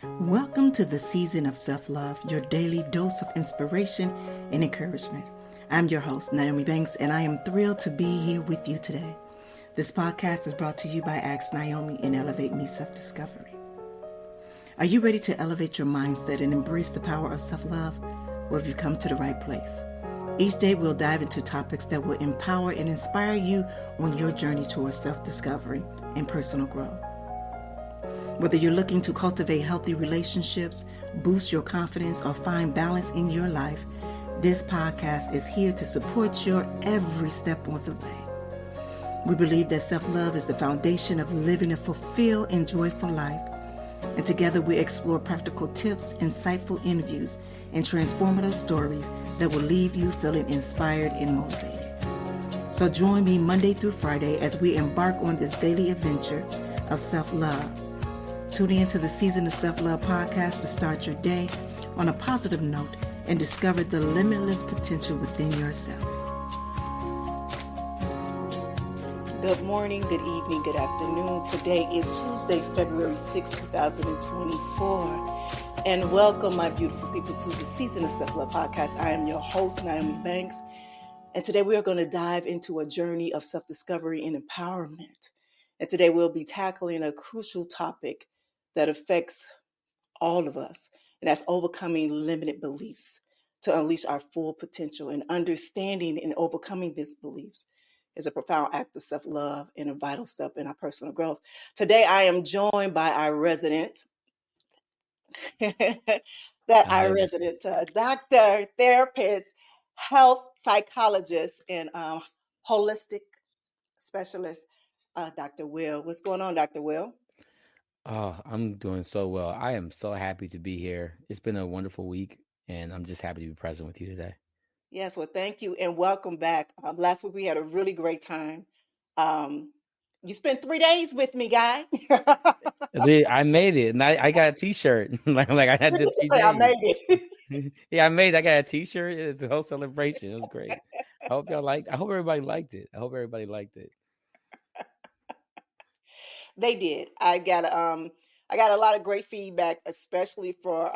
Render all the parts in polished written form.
Welcome to the season of self-love, your daily dose of inspiration and encouragement. I'm your host, Nyomi, and I am thrilled to be here with you today. This podcast is brought to you by Nyomi and Elevate Me Self-Discovery. Are you ready to elevate your mindset and embrace the power of self-love? Well, have you come to the right place? Each day we'll dive into topics that will empower and inspire you on your journey towards self-discovery and personal growth. Whether you're looking to cultivate healthy relationships, boost your confidence, or find balance in your life, this podcast is here to support your every step on the way. We believe that self-love is the foundation of living a fulfilled and joyful life. And together we explore practical tips, insightful interviews, and transformative stories that will leave you feeling inspired and motivated. So join me Monday through Friday as we embark on this daily adventure of self-love. Tune in to the Season of Self-Love podcast to start your day on a positive note and discover the limitless potential within yourself. Good morning, good evening, good afternoon. Today is Tuesday, February 6, 2024. And welcome, my beautiful people, to the Season of Self-Love podcast. I am your host, Nyomi. And today we are going to dive into a journey of self-discovery and empowerment. And today we'll be tackling a crucial topic that affects all of us, and that's overcoming limited beliefs to unleash our full potential. And understanding and overcoming these beliefs is a profound act of self-love and a vital step in our personal growth. Today, I am joined by our resident, doctor, therapist, health psychologist, and holistic specialist, Dr. Will. What's going on, Dr. Will? Oh, I'm doing so well. I am so happy to be here. It's been a wonderful week, and I'm just happy to be present with you today. Yes, well, thank you and welcome back. Last week we had a really great time. You spent 3 days with me, guy. I made it, and I got a T-shirt. like I had Did the you 3 say I days. made it? Yeah, I made it. I got a T-shirt. It's a whole celebration. It was great. I hope y'all liked. I hope everybody liked it. They did. I got a lot of great feedback, especially for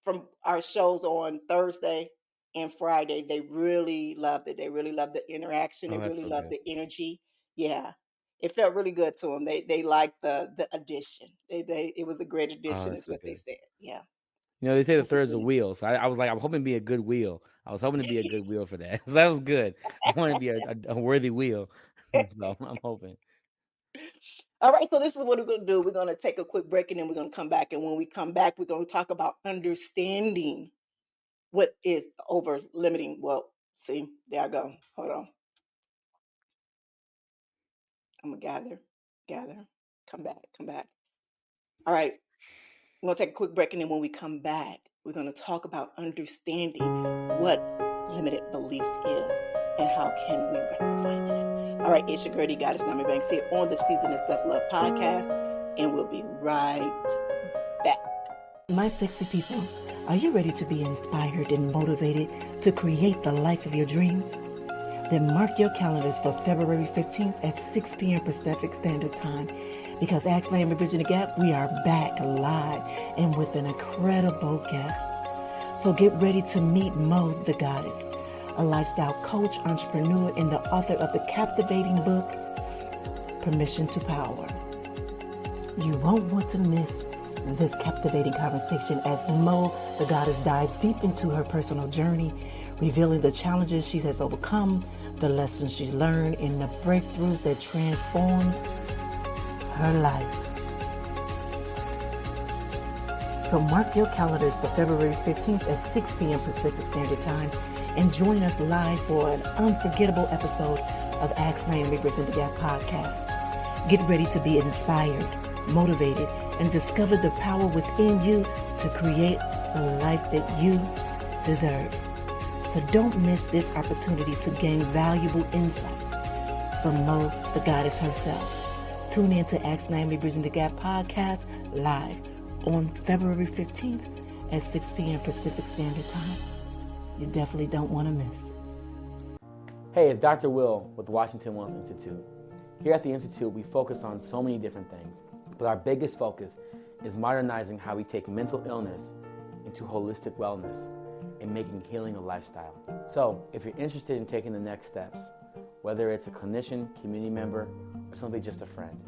from our shows on Thursday and Friday. They really loved it. They really loved the interaction. They Oh, that's really so loved good. the energy. Yeah. It felt really good to them. They liked the addition. It was a great Oh, addition, that's is so what they good. said. Yeah. They say the This is third's a really wheel, so I was like, I'm hoping to be a good wheel. I was hoping to be a good wheel for that. So that was good. I want to be a worthy wheel. So I'm hoping. All right, so this is what we're going to do. We're going to take a quick break and then we're going to come back. And when we come back, we're going to talk about understanding what is over limiting. Well, see, there I go. Hold on. I'm going to gather, come back. All right, we're going to take a quick break. And then when we come back, we're going to talk about understanding what limited beliefs is and how can we rectify that. All right, it's your girl, the Goddess Nyomi Banks here on the Season of Self-Love podcast. And we'll be right back. My sexy people, are you ready to be inspired and motivated to create the life of your dreams? Then mark your calendars for February 15th at 6 p.m. Pacific Standard Time, because Ask Nyomi Bridging the Gap, we are back live and with an incredible guest. So get ready to meet Mo, the Goddess, a lifestyle coach, entrepreneur, and the author of the captivating book, Permission to Power. You won't want to miss this captivating conversation as Mo, the Goddess, dives deep into her personal journey, revealing the challenges she has overcome, the lessons she's learned, and the breakthroughs that transformed her life. So mark your calendars for February 15th at 6 p.m. Pacific Standard Time and join us live for an unforgettable episode of Ask Nyomi Bridging the Gap podcast. Get ready to be inspired, motivated, and discover the power within you to create the life that you deserve. So don't miss this opportunity to gain valuable insights from Mo, the Goddess herself. Tune in to Ask Nyomi Bridging the Gap podcast live on February 15th at 6 p.m. Pacific Standard Time. You definitely don't want to miss. Hey, it's Dr. Will with the Washington Wellness Institute. Here at the Institute, we focus on so many different things, but our biggest focus is modernizing how we take mental illness into holistic wellness and making healing a lifestyle. So if you're interested in taking the next steps, whether it's a clinician, community member, or simply just a friend,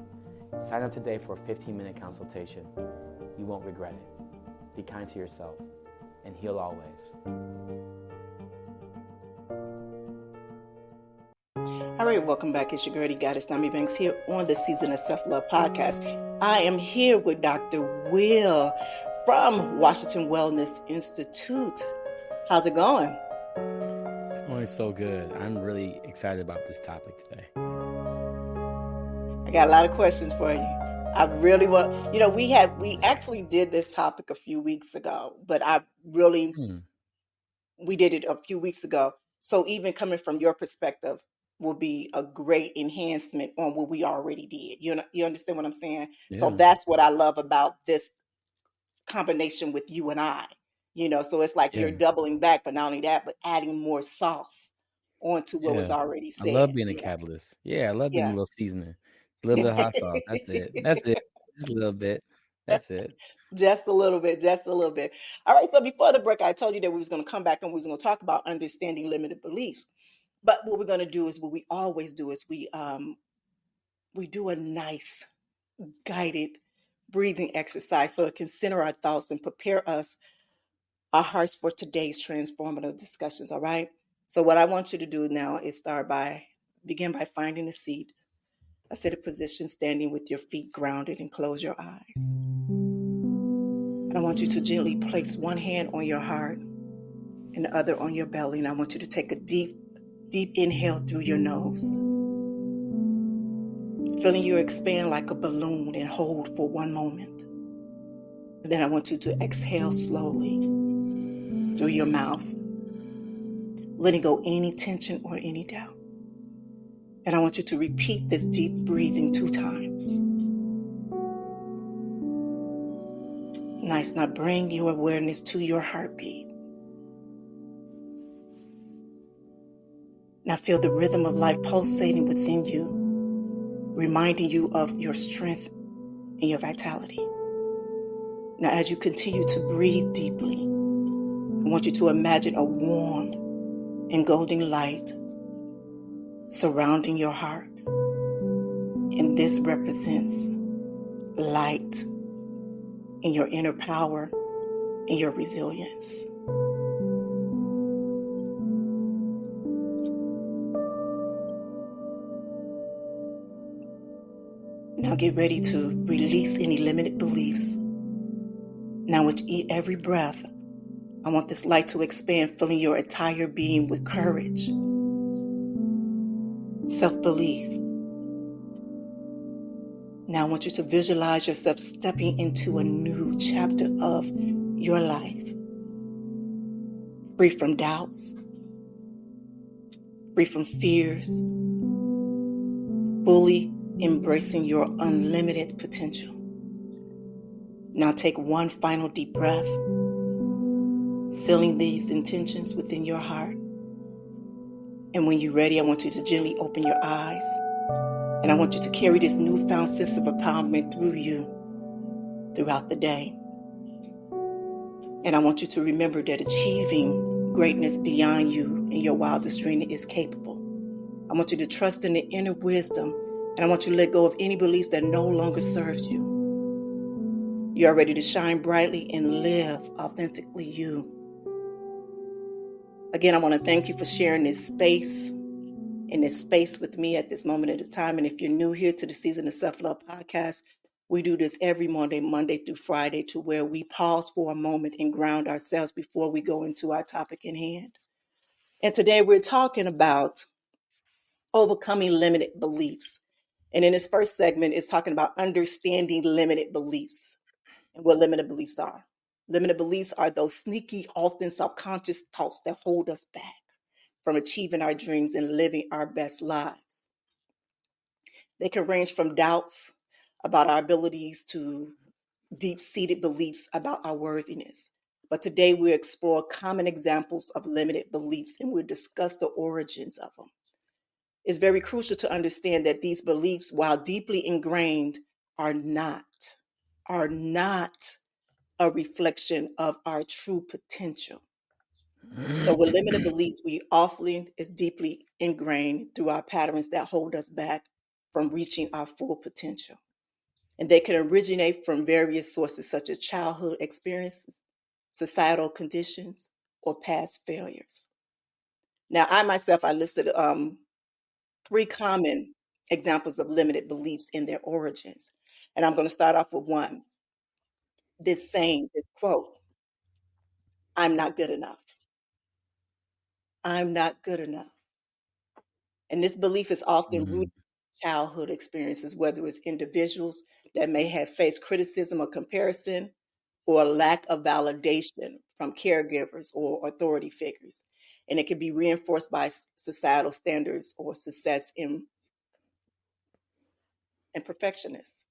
sign up today for a 15-minute consultation. You won't regret it. Be kind to yourself and heal always. All right, welcome back. It's your girl, Goddess Nyomi here on the Season of Self-Love podcast. I am here with Dr. Will from Washington Wellness Institute. How's it going? It's going so good. I'm really excited about this topic today. I got a lot of questions for you. I really want, we actually did this topic a few weeks ago, but we did it a few weeks ago. So even coming from your perspective will be a great enhancement on what we already did. You understand what I'm saying? Yeah. So that's what I love about this combination with you and I, so it's like you're doubling back, but not only that, but adding more sauce onto what was already said. I love being a catalyst. Yeah, I love being a little seasoning. A little bit of hot sauce. That's it. Just a little bit. That's it. Just a little bit. All right. So before the break, I told you that we was going to come back and we was going to talk about understanding limited beliefs. But what we're going to do is what we always do is we do a nice guided breathing exercise so it can center our thoughts and prepare our hearts for today's transformative discussions. All right. So what I want you to do now is begin by finding a seat, a seated position, standing with your feet grounded, and close your eyes. And I want you to gently place one hand on your heart and the other on your belly. And I want you to take a deep inhale through your nose, feeling you expand like a balloon and hold for one moment. And then I want you to exhale slowly through your mouth, letting go any tension or any doubt. And I want you to repeat this deep breathing 2 times. Nice. Now bring your awareness to your heartbeat. Now feel the rhythm of life pulsating within you, reminding you of your strength and your vitality. Now as you continue to breathe deeply, I want you to imagine a warm and golden light surrounding your heart. And this represents light in your inner power and your resilience. Now get ready to release any limited beliefs. Now with every breath, I want this light to expand, filling your entire being with courage, self-belief. Now I want you to visualize yourself stepping into a new chapter of your life, free from doubts, free from fears, fully embracing your unlimited potential. Now take one final deep breath, sealing these intentions within your heart. And when you're ready, I want you to gently open your eyes. And I want you to carry this newfound sense of empowerment through you throughout the day. And I want you to remember that achieving greatness beyond you and your wildest dream is capable. I want you to trust in the inner wisdom, and I want you to let go of any beliefs that no longer serves you. You are ready to shine brightly and live authentically you. Again, I want to thank you for sharing this space with me at this moment at a time. And if you're new here to the Season of Self-Love podcast, we do this every Monday through Friday, to where we pause for a moment and ground ourselves before we go into our topic in hand. And today we're talking about overcoming limited beliefs. And in this first segment, it's talking about understanding limited beliefs and what limited beliefs are. Limited beliefs are those sneaky, often subconscious thoughts that hold us back from achieving our dreams and living our best lives. They can range from doubts about our abilities to deep-seated beliefs about our worthiness. But today we explore common examples of limited beliefs, and we'll discuss the origins of them. It's very crucial to understand that these beliefs, while deeply ingrained, are not are not a reflection of our true potential. So with limited beliefs, we often is deeply ingrained through our patterns that hold us back from reaching our full potential. And they can originate from various sources such as childhood experiences, societal conditions, or past failures. Now, I myself, I listed three common examples of limited beliefs in their origins. And I'm going to start off with one, this saying, this quote, I'm not good enough. I'm not good enough. And this belief is often rooted in childhood experiences, whether it's individuals that may have faced criticism or comparison or a lack of validation from caregivers or authority figures. And it can be reinforced by societal standards or success in perfectionists.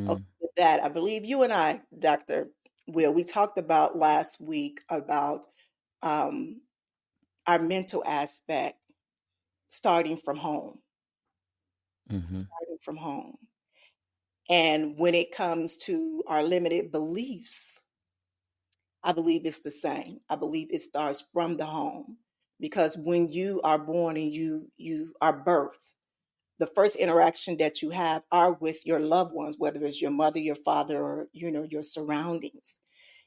Okay, with that, I believe you and I, Dr. Will, we talked about last week about um, our mental aspect starting from home, starting from home. And when it comes to our limited beliefs, I believe it's the same. I believe it starts from the home because when you are born and you are birthed, the first interaction that you have are with your loved ones, whether it's your mother, your father, or your surroundings.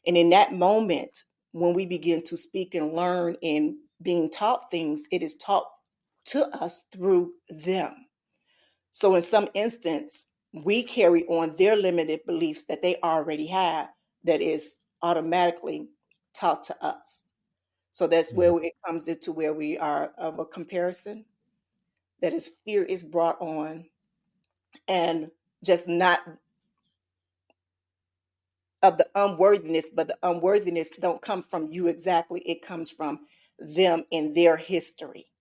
And in that moment, when we begin to speak and learn and being taught things, it is taught to us through them. So in some instance, we carry on their limited beliefs that they already have that is automatically taught to us. So that's where it comes into where we are of a comparison. That is fear is brought on and just not of the unworthiness, but the unworthiness don't come from you exactly. It comes from them in their history,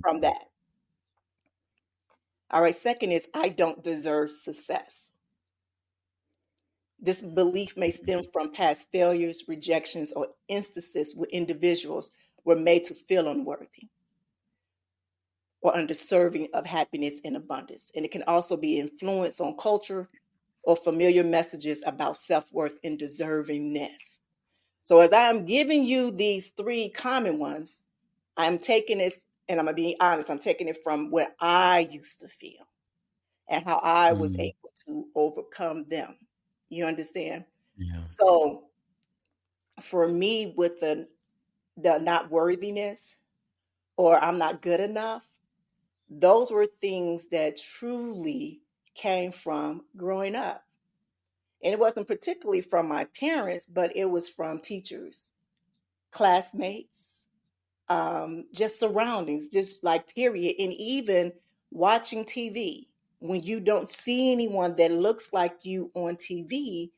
from that. All right. Second is I don't deserve success. This belief may stem from past failures, rejections, or instances where individuals were made to feel unworthy or undeserving of happiness and abundance. And it can also be influence on culture or familiar messages about self-worth and deservingness. So as I'm giving you these three common ones, I'm taking this, and I'm going to be honest, I'm taking it from where I used to feel and how I was able to overcome them. You understand? Yeah. So for me, with the not worthiness or I'm not good enough, those were things that truly came from growing up. And it wasn't particularly from my parents, but it was from teachers, classmates, just surroundings, just like period. And even watching TV, when you don't see anyone that looks like you on TV,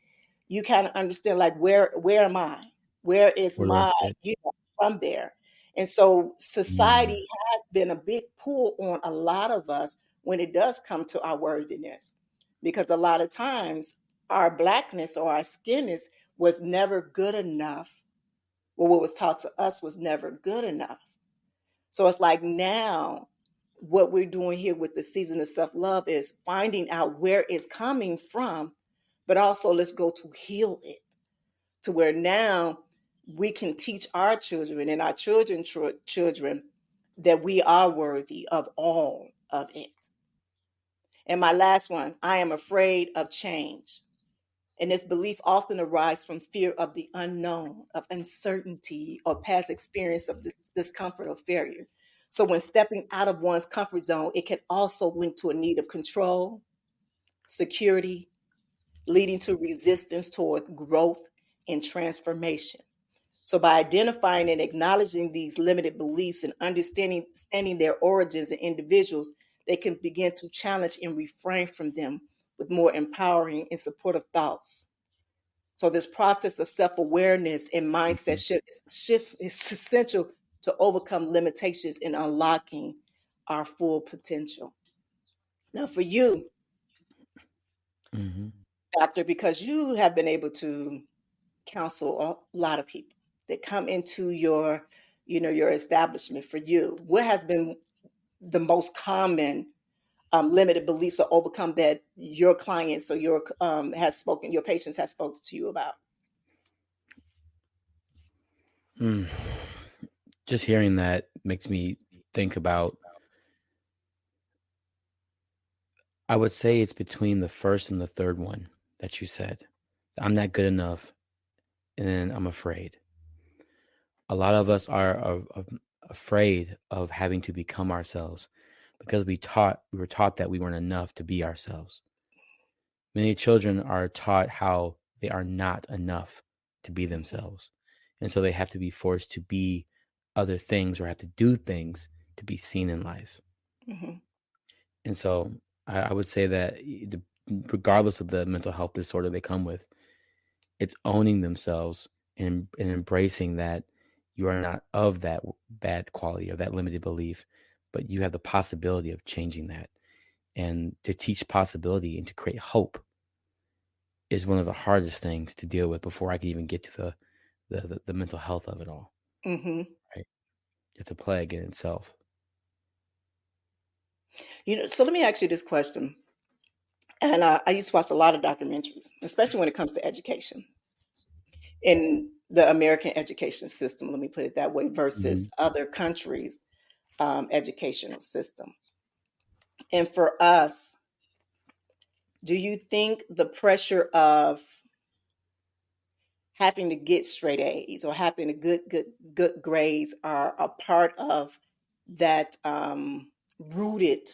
you kind of understand like where am I? Where is Where do I my fit? from there? And so Mm. society has been a big pull on a lot of us when it does come to our worthiness. Because a lot of times our blackness or our skinness was never good enough. Well, what was taught to us was never good enough. So it's like now what we're doing here with the season of self-love is finding out where it's coming from, but also let's go to heal it to where now we can teach our children and our children that we are worthy of all of it. And my last one, I am afraid of change. And this belief often arises from fear of the unknown, of uncertainty, or past experience of discomfort or failure. So when stepping out of one's comfort zone, it can also link to a need of control, security, leading to resistance toward growth and transformation. So by identifying and acknowledging these limited beliefs and understanding their origins in individuals, they can begin to challenge and refrain from them with more empowering and supportive thoughts. So this process of self-awareness and mindset shift is essential to overcome limitations in unlocking our full potential. Now for you, Mm-hmm. doctor, because you have been able to counsel a lot of people that come into your establishment for you, what has been the most common limited beliefs or overcome that your clients or your your patients has spoken to you about? Mm. Just hearing that makes me think about, I would say it's between the first and the third one that you said. I'm not good enough, and then I'm afraid. A lot of us are afraid of having to become ourselves because we were taught that we weren't enough to be ourselves. Many children are taught how they are not enough to be Hmm. themselves. And so they have to be forced to be other things or have to do things to be seen in life. Hmm. And so I would say that regardless of the mental health disorder they come with, it's owning themselves and embracing that you are not of that bad quality or that limited belief, but you have the possibility of changing that. And to teach possibility and to create hope is one of the hardest things to deal with before I can even get to the mental health of it all. Hmm. Right? It's a plague in itself. So let me ask you this question. And I used to watch a lot of documentaries, especially when it comes to education in the American education system. Let me put it that way, versus Mhm. other countries' educational system. And for us, do you think the pressure of having to get straight A's or having to good grades are a part of that rooted,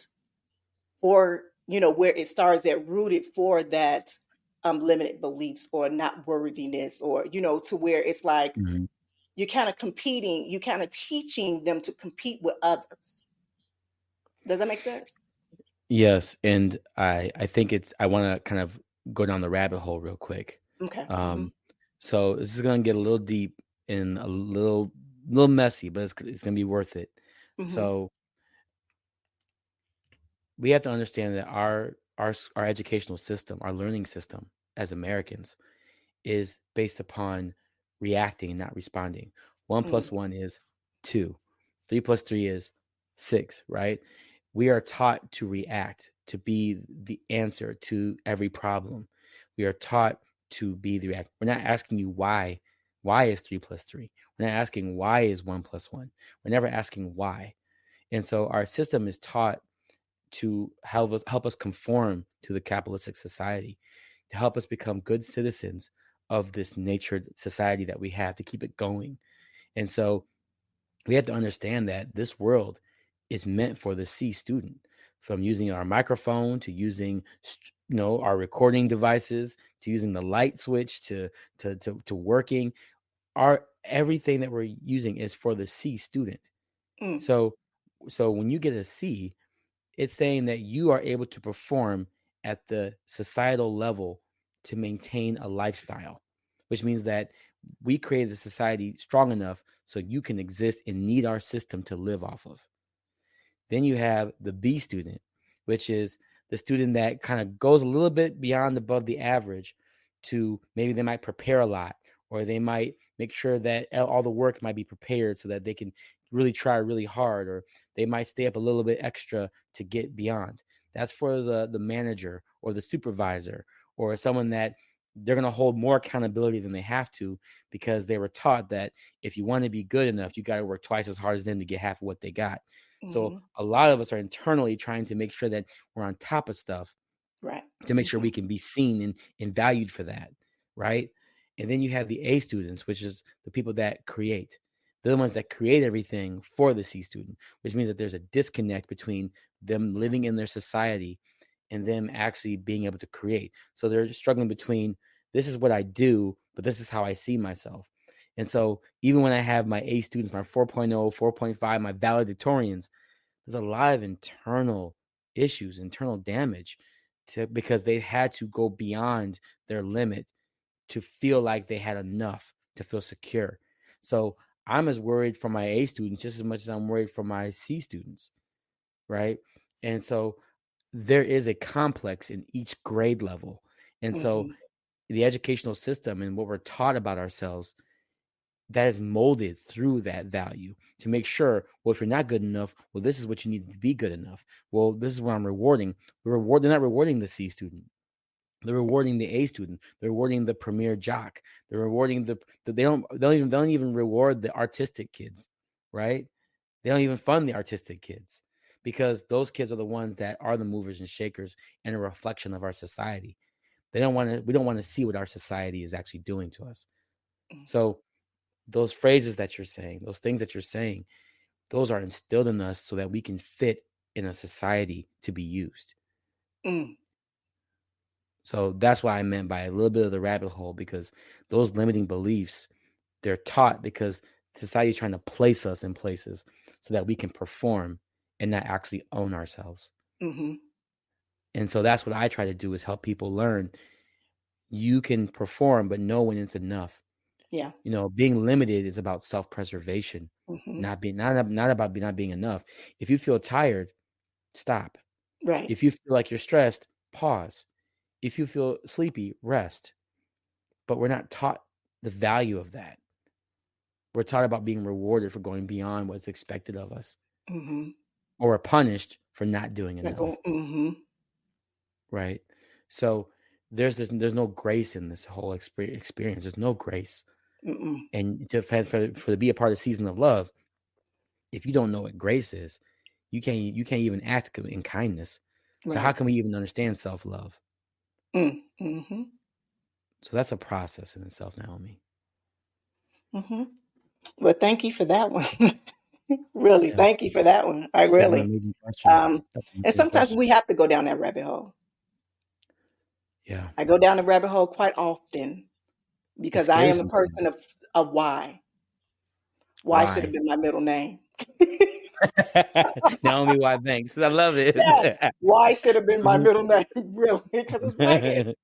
or where it starts at rooted for that limited beliefs or not worthiness, or to where it's like Mhm. you're kind of competing, you kind of teaching them to compete with others. Does that make sense? Yes, and I think I want to kind of go down the rabbit hole real quick. Okay. Hmm. Um, so this is going to get a little deep and a little messy, but it's going to be worth it. Hmm. So we have to understand that our educational system, our learning system as Americans, is based upon reacting and not responding. One plus Hmm. one is two. Three plus three is six, right? We are taught to react, to be the answer to every problem. We are taught to be the react. We're not asking you why. Why is three plus three? We're not asking why is one plus one. We're never asking why. And so our system is taught to help us conform to the capitalistic society, to help us become good citizens of this natured society that we have to keep it going. And so we have to understand that this world is meant for the C student, from using our microphone to using our recording devices to using the light switch to working. Our everything that we're using is for the C student. Mm. So when you get a C, it's saying that you are able to perform at the societal level to maintain a lifestyle, which means that we created a society strong enough so you can exist and need our system to live off of. Then you have the B student, which is the student that kind of goes a little bit beyond above the average to maybe they might prepare a lot or they might make sure that all the work might be prepared so that they can really try really hard, or they might stay up a little bit extra to get beyond. That's for the manager or the supervisor or someone that they're going to hold more accountability than they have to, because they were taught that if you want to be good enough, you got to work twice as hard as them to get half of what they got. So Hmm. a lot of us are internally trying to make sure that we're on top of stuff Right. to make sure Hmm. we can be seen and valued for that, right? And then you have the A students, which is the people that create. They're the ones that create everything for the C student, which means that there's a disconnect between them living in their society and them actually being able to create. So they're struggling between, this is what I do, but this is how I see myself. And so even when I have my A students, my 4.0, 4.5, my valedictorians, there's a lot of internal issues, internal damage because they had to go beyond their limit to feel like they had enough to feel secure. So I'm as worried for my A students just as much as I'm worried for my C students, right? And so there is a complex in each grade level. And so Hmm. the educational system and what we're taught about ourselves that is molded through that value to make sure, well, if you're not good enough, well, this is what you need to be good enough. Well, this is what I'm rewarding. They're not rewarding the C student. They're rewarding the A student. They're rewarding the premier jock. They're rewarding they don't even reward the artistic kids, right? They don't even fund the artistic kids because those kids are the ones that are the movers and shakers and a reflection of our society. We don't want to see what our society is actually doing to us. So those phrases that you're saying, those things that you're saying, those are instilled in us so that we can fit in a society to be used. Mm. So that's what I meant by a little bit of the rabbit hole, because those limiting beliefs, they're taught because society is trying to place us in places so that we can perform and not actually own ourselves. Mm-hmm. And so that's what I try to do, is help people learn you can perform, but know when it's enough. Yeah. Being limited is about self-preservation, Mm-hmm. not about not being enough. If you feel tired, stop. Right. If you feel like you're stressed, pause. If you feel sleepy, rest. But we're not taught the value of that. We're taught about being rewarded for going beyond what's expected of us, Mm-hmm. or punished for not doing enough. Mm-hmm. Right? So there's no grace in this whole experience. There's no grace. Mm-mm. And to be a part of the season of love, if you don't know what grace is, you can't even act in kindness. So how Right. can we even understand self-love? Mm-hmm. So that's a process in itself, Nyomi. Mm-hmm. Well, thank you for that one. Really, Yeah, thank you for that one. I that's an really. amazing question. That's an And amazing sometimes question. we have to go down that rabbit hole. Yeah, I go down the rabbit hole quite often it because I scares am a some person things. of why. Why should have Why? been my middle name. Naomi, why? Thanks. I love Yes, it. why should have been my Mhm. middle name, really, because it's blanket.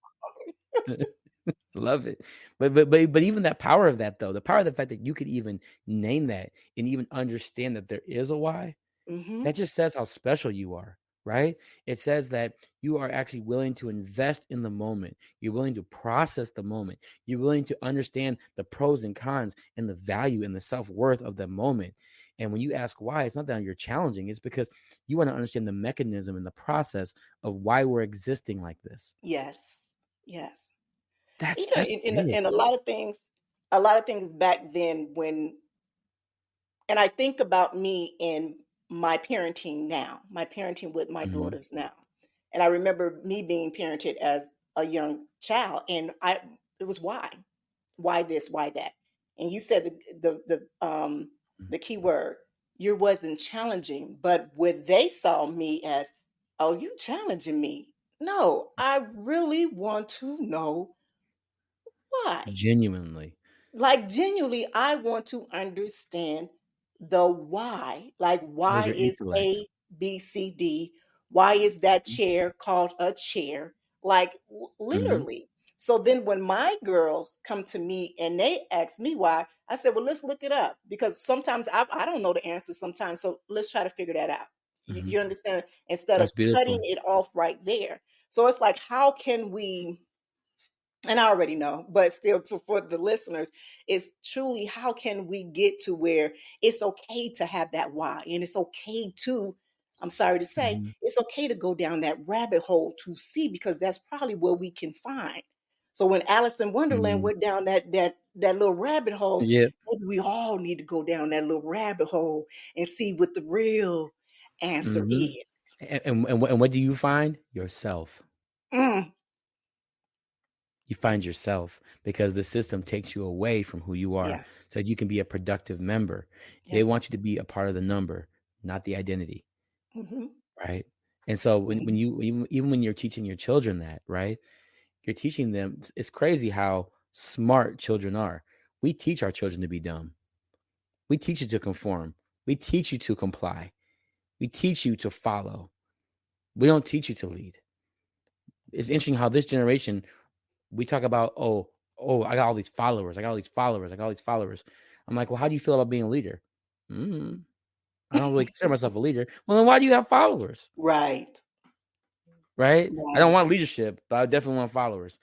Love it. But even that power of that, though, the power of the fact that you could even name that and even understand that there is a why, Mm-hmm. that just says how special you are, right? It says that you are actually willing to invest in the moment. You're willing to process the moment. You're willing to understand the pros and cons and the value and the self-worth of the moment. And when you ask why, it's not that you're challenging. It's because you want to understand the mechanism and the process of why we're existing like this. Yes, yes. That's In big. a lot of things back then and I think about me in my parenting now, my parenting with my Mhm. daughters now. And I remember me being parented as a young child, and it was why this, why that. And you said the key word, you wasn't challenging, but what they saw me as, oh, you challenging me. No, I really want to know why. Genuinely. Like genuinely, I want to understand the why. Like, Where's why your is intellect? A, B, C, D? Why is that Mhm. chair called a chair? Like, Mhm. literally. So then when my girls come to me and they ask me why, I said, well, let's look it up, because sometimes I don't know the answer sometimes. So let's try to figure that out. Mhm. You understand? Instead of That's cutting beautiful. it off right there. So it's like, how can we, and I already know, but still for the listeners, it's truly, how can we get to where it's okay to have that why? And it's okay to, I'm sorry to say, Mhm. it's okay to go down that rabbit hole to see, because that's probably where we can find. So when Alice in Wonderland Mhm. went down that little rabbit hole, Yeah. maybe we all need to go down that little rabbit hole and see what the real answer Mhm. is. And what do you find? Yourself. Mm, You find yourself because the system takes you away from who you are yeah, so you can be a productive member. yeah. They want you to be a part of the number, not the identity, Hmm. right? And so when Hmm. you even when you're teaching your children that, right? You're teaching them, it's crazy how smart children are. We teach our children to be dumb. We teach you to conform. We teach you to comply. We teach you to follow. We don't teach you to lead. It's interesting how this generation, we talk about, I got all these followers. I got all these followers. I got all these followers. I'm like, well, how do you feel about being a leader? Mm, I don't really consider myself a leader. Well, then why do you have followers? Right, Right? I don't right. want leadership, but I definitely want followers.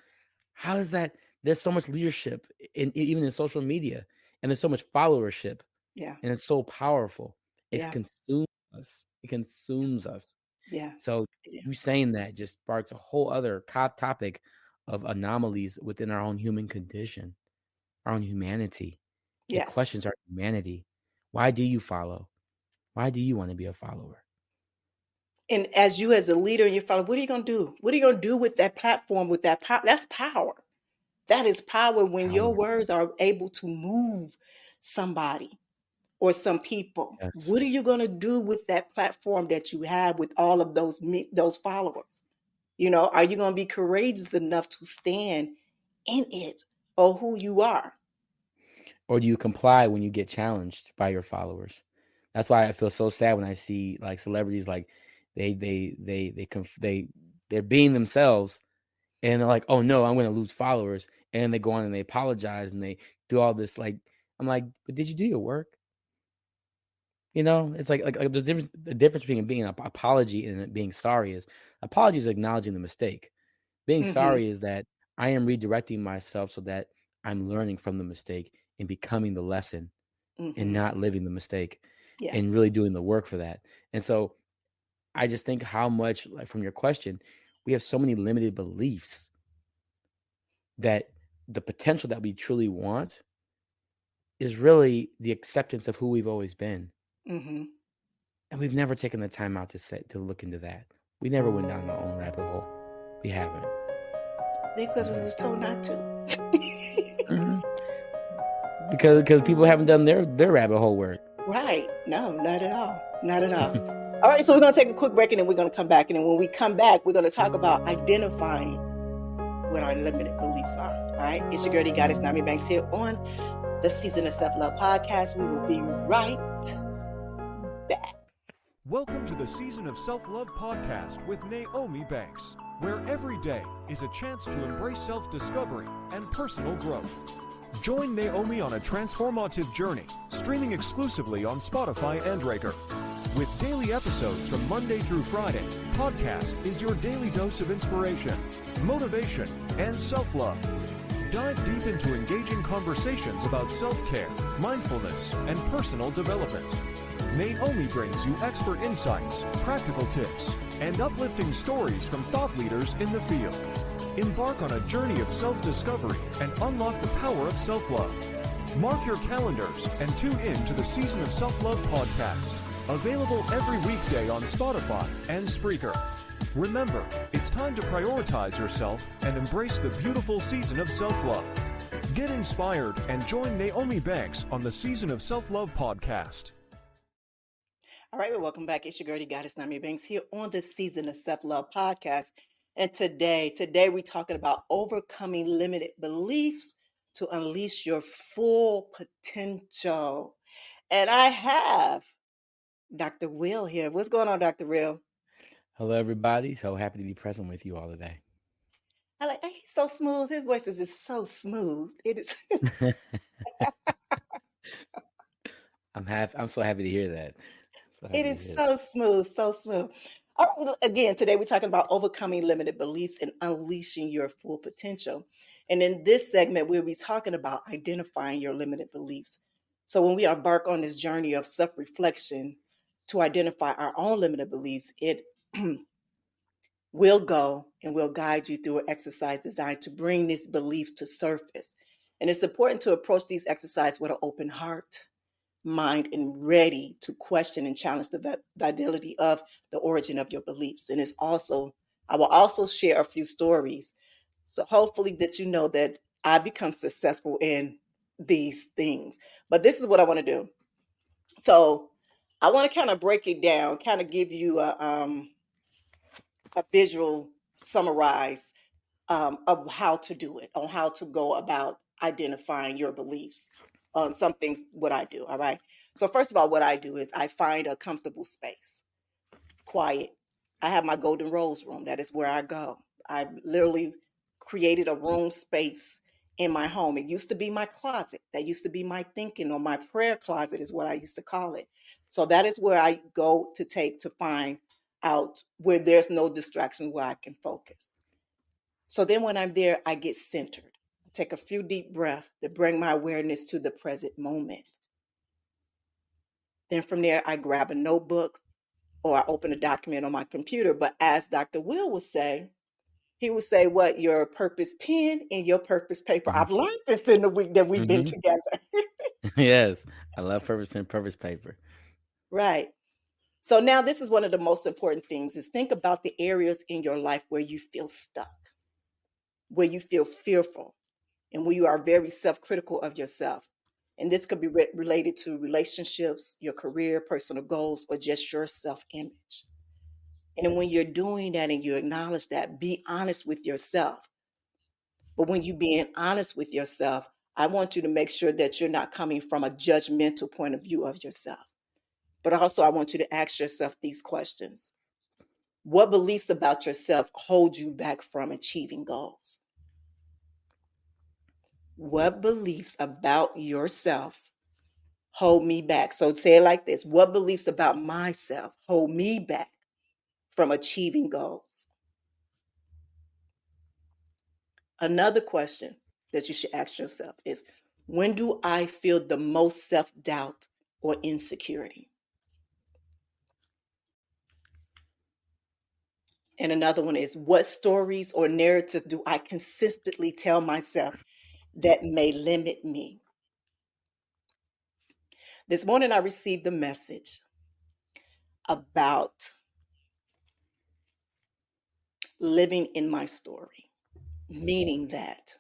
How is that? There's so much leadership in even in social media. and there's so much followership, Yeah. and it's so powerful. It Yeah. consumes us. It consumes us. Yeah. So Yeah. you saying that just sparks a whole other topic of anomalies within our own human condition, our own humanity. It Yes. questions our humanity. Why do you follow? Why do you want to be a follower? And as you as a leader and your follower, what are you going to do? What are you going to do with that platform, with that power? That's power. That is power when your Power. words are able to move somebody or some people. Yes. What are you going to do with that platform that you have with all of those followers? Are you going to be courageous enough to stand in it or who you are? Or do you comply when you get challenged by your followers? That's why I feel so sad when I see like celebrities like they're being themselves and they're like, oh no, I'm going to lose followers, and they go on and they apologize and they do all this. Like, I'm like, but did you do your work? It's like there's the difference between being an apology and it being sorry is apology is acknowledging the mistake. Being Mm-hmm. sorry is that I am redirecting myself so that I'm learning from the mistake and becoming the lesson and Mm-hmm. not living the mistake Yeah. and really doing the work for that. And so I just think how much, like from your question, we have so many limited beliefs that the potential that we truly want is really the acceptance of who we've always been. Mm-hmm. And we've never taken the time out to look into that. We never went down our own rabbit hole. We haven't. Because we was told not to. Mhm. Because people haven't done their rabbit hole work. Right. No, not at all. Not at all. All right, so we're going to take a quick break and then we're going to come back. And then when we come back, we're going to talk about identifying what our limited beliefs are. All right. It's your girl, Goddess Nyomi Banks here on the Season of Self-Love podcast. We will be right back. Welcome to the Season of Self-Love podcast with Nyomi Banks, where every day is a chance to embrace self-discovery and personal growth. Join Nyomi on a transformative journey, streaming exclusively on Spotify and Breaker. With daily episodes from Monday through Friday, podcast is your daily dose of inspiration, motivation, and self-love. Dive deep into engaging conversations about self-care, mindfulness, and personal development. Nyomi brings you expert insights, practical tips, and uplifting stories from thought leaders in the field. Embark on a journey of self-discovery and unlock the power of self-love. Mark your calendars and tune in to the Season of Self-Love podcast. Available every weekday on Spotify and Spreaker. Remember, it's time to prioritize yourself and embrace the beautiful season of self-love. Get inspired and join Nyomi Banks on the Season of Self-Love podcast. All right, well, welcome back. It's your girl, Goddess Nyomi Banks here on the Season of Self-Love podcast. And today we're talking about overcoming limited beliefs to unleash your full potential. And I have Dr. Will here. What's going on, Dr. Will? Hello, everybody. So happy to be present with you all today. He's so smooth. His voice is just so smooth. It is. I'm so happy to hear that. It is so smooth, so smooth. All right, again, today we're talking about overcoming limited beliefs and unleashing your full potential. And in this segment, we'll be talking about identifying your limited beliefs. So when we embark on this journey of self-reflection to identify our own limited beliefs, it will go and will guide you through an exercise designed to bring these beliefs to surface. And it's important to approach these exercises with an open heart, mind, and ready to question and challenge the validity of the origin of your beliefs. And I will also share a few stories. So hopefully that you know that I become successful in these things. But this is what I want to do. So I want to kind of break it down, kind of give you a visual summarize of how to do it, on how to go about identifying your beliefs. Some things, what I do. All right. So first of all, what I do is I find a comfortable space, quiet. I have my golden rose room. That is where I go. I literally created a room space in my home. It used to be my closet. That used to be my thinking, or my prayer closet is what I used to call it. So that is where I go to find out where there's no distraction, where I can focus. So then when I'm there, I get centered. take a few deep breaths to bring my awareness to the present moment. Then from there, I grab a notebook or I open a document on my computer. But as Dr. Will would say, he would say, what, your purpose pen and your purpose paper. Mhm. I've learned this in the week that we've been Mhm. together. Yes, I love purpose pen, purpose paper. Right. So now this is one of the most important things is think about the areas in your life where you feel stuck, where you feel fearful, and where you are very self-critical of yourself. And this could be related to relationships, your career, personal goals, or just your self-image. And then when you're doing that and you acknowledge that, be honest with yourself. But when you're being honest with yourself, I want you to make sure that you're not coming from a judgmental point of view of yourself. But also, I want you to ask yourself these questions. What beliefs about yourself hold you back from achieving goals? What beliefs about yourself hold me back? So say it like this. What beliefs about myself hold me back from achieving goals? Another question that you should ask yourself is, when do I feel the most self-doubt or insecurity? And another one is, what stories or narratives do I consistently tell myself that may limit me? This morning, I received a message about living in my story, meaning that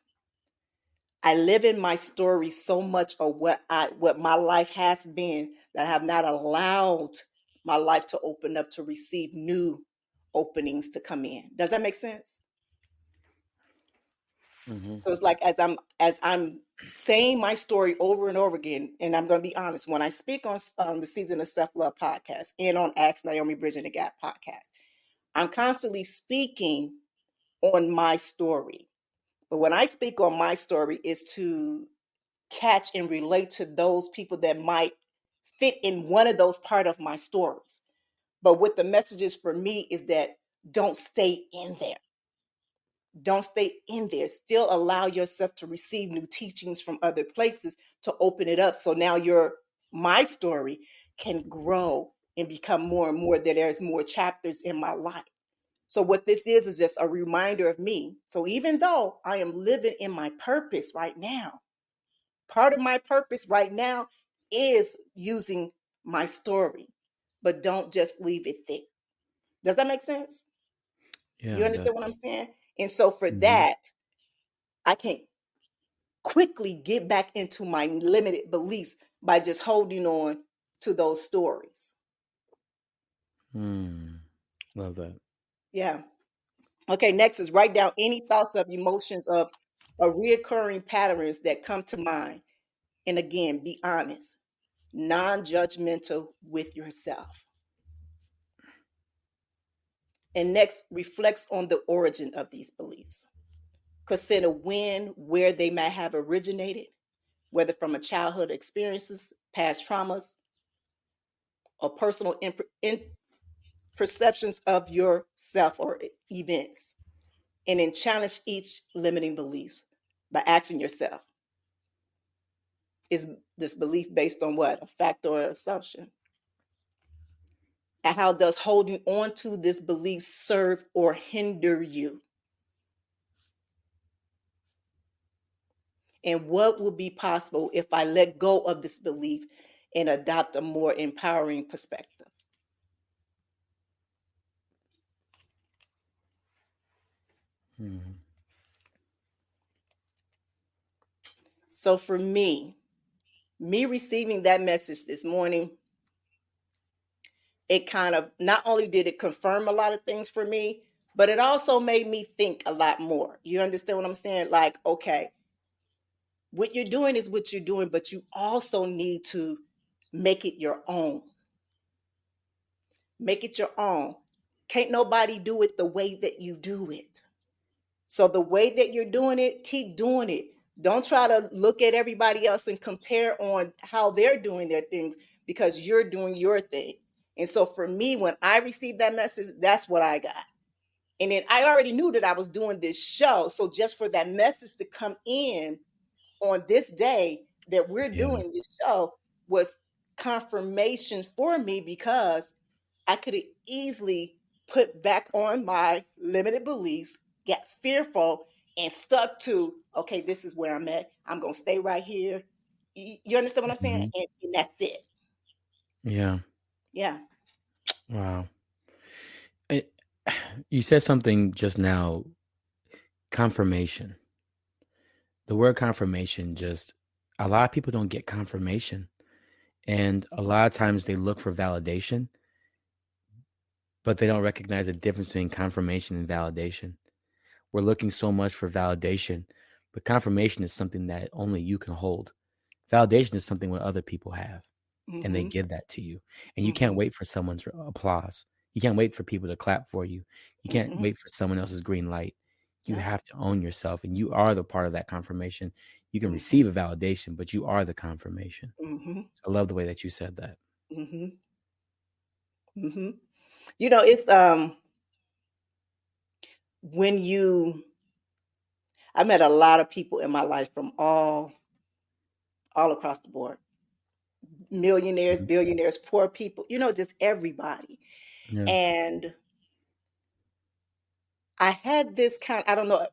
I live in my story so much of what my life has been that I have not allowed my life to open up to receive new openings to come in. Does that make sense? Hmm. So it's like as I'm saying my story over and over again, and I'm going to be honest, when I speak on the Season of Self Love podcast and on Ask Naomi Bridging the Gap podcast, I'm constantly speaking on my story. But when I speak on my story, is to catch and relate to those people that might fit in one of those part of my stories. But what the message is for me is that don't stay in there. Don't stay in there. Still allow yourself to receive new teachings from other places to open it up. So now my story can grow and become more and more that there's more chapters in my life. So what this is just a reminder of me. So even though I am living in my purpose right now, part of my purpose right now is using my story, but don't just leave it there. Does that make sense? Yeah, You it does. understand what I'm saying? And so for Hmm. that, I can quickly get back into my limited beliefs by just holding on to those stories. Mm. Love that. Yeah. Okay, next is write down any thoughts of emotions of reoccurring patterns that come to mind. And again, be honest, non-judgmental with yourself. And next, reflects on the origin of these beliefs. Consider when, where they might have originated, whether from a childhood experiences, past traumas, or personal perceptions of yourself or events. And then challenge each limiting beliefs by asking yourself, is this belief based on what? A fact or assumption? And how does holding on to this belief serve or hinder you? And what will be possible if I let go of this belief and adopt a more empowering perspective? Hmm. So for me receiving that message this morning, it kind of not only did it confirm a lot of things for me, but it also made me think a lot more. You understand what I'm saying? Like, okay, what you're doing is what you're doing, but you also need to make it your own. Make it your own. Can't nobody do it the way that you do it. So the way that you're doing it, keep doing it. Don't try to look at everybody else and compare on how they're doing their things because you're doing your thing. And so for me, when I received that message, that's what I got. And then I already knew that I was doing this show. So just for that message to come in on this day that we're Yeah. doing this show was confirmation for me, because I could have easily put back on my limited beliefs, get fearful, and stuck to, okay, this is where I'm at. I'm going to stay right here. You understand what I'm saying? Mhm. And that's it. Yeah. Yeah. Wow. I- you said something just now, confirmation. The word confirmation, just a lot of people don't get confirmation. And a lot of times they look for validation, but they don't recognize the difference between confirmation and validation. We're looking so much for validation, but confirmation is something that only you can hold. Validation is something what other people have, and they Mm-hmm. give that to you. And you can't Mm-hmm. wait for someone's applause. You can't wait for people to clap for you. You can't Mm-hmm. wait for someone else's green light. You Yeah. have to own yourself, and you are the part of that confirmation. You can Mm-hmm. receive a validation, but you are the confirmation. Mm-hmm. I love the way that you said that. Mm-hmm. Mm-hmm. It's when I met a lot of people in my life from all across the board. Millionaires, Mhm. billionaires, poor people, just everybody. Yeah. And I had this I don't know,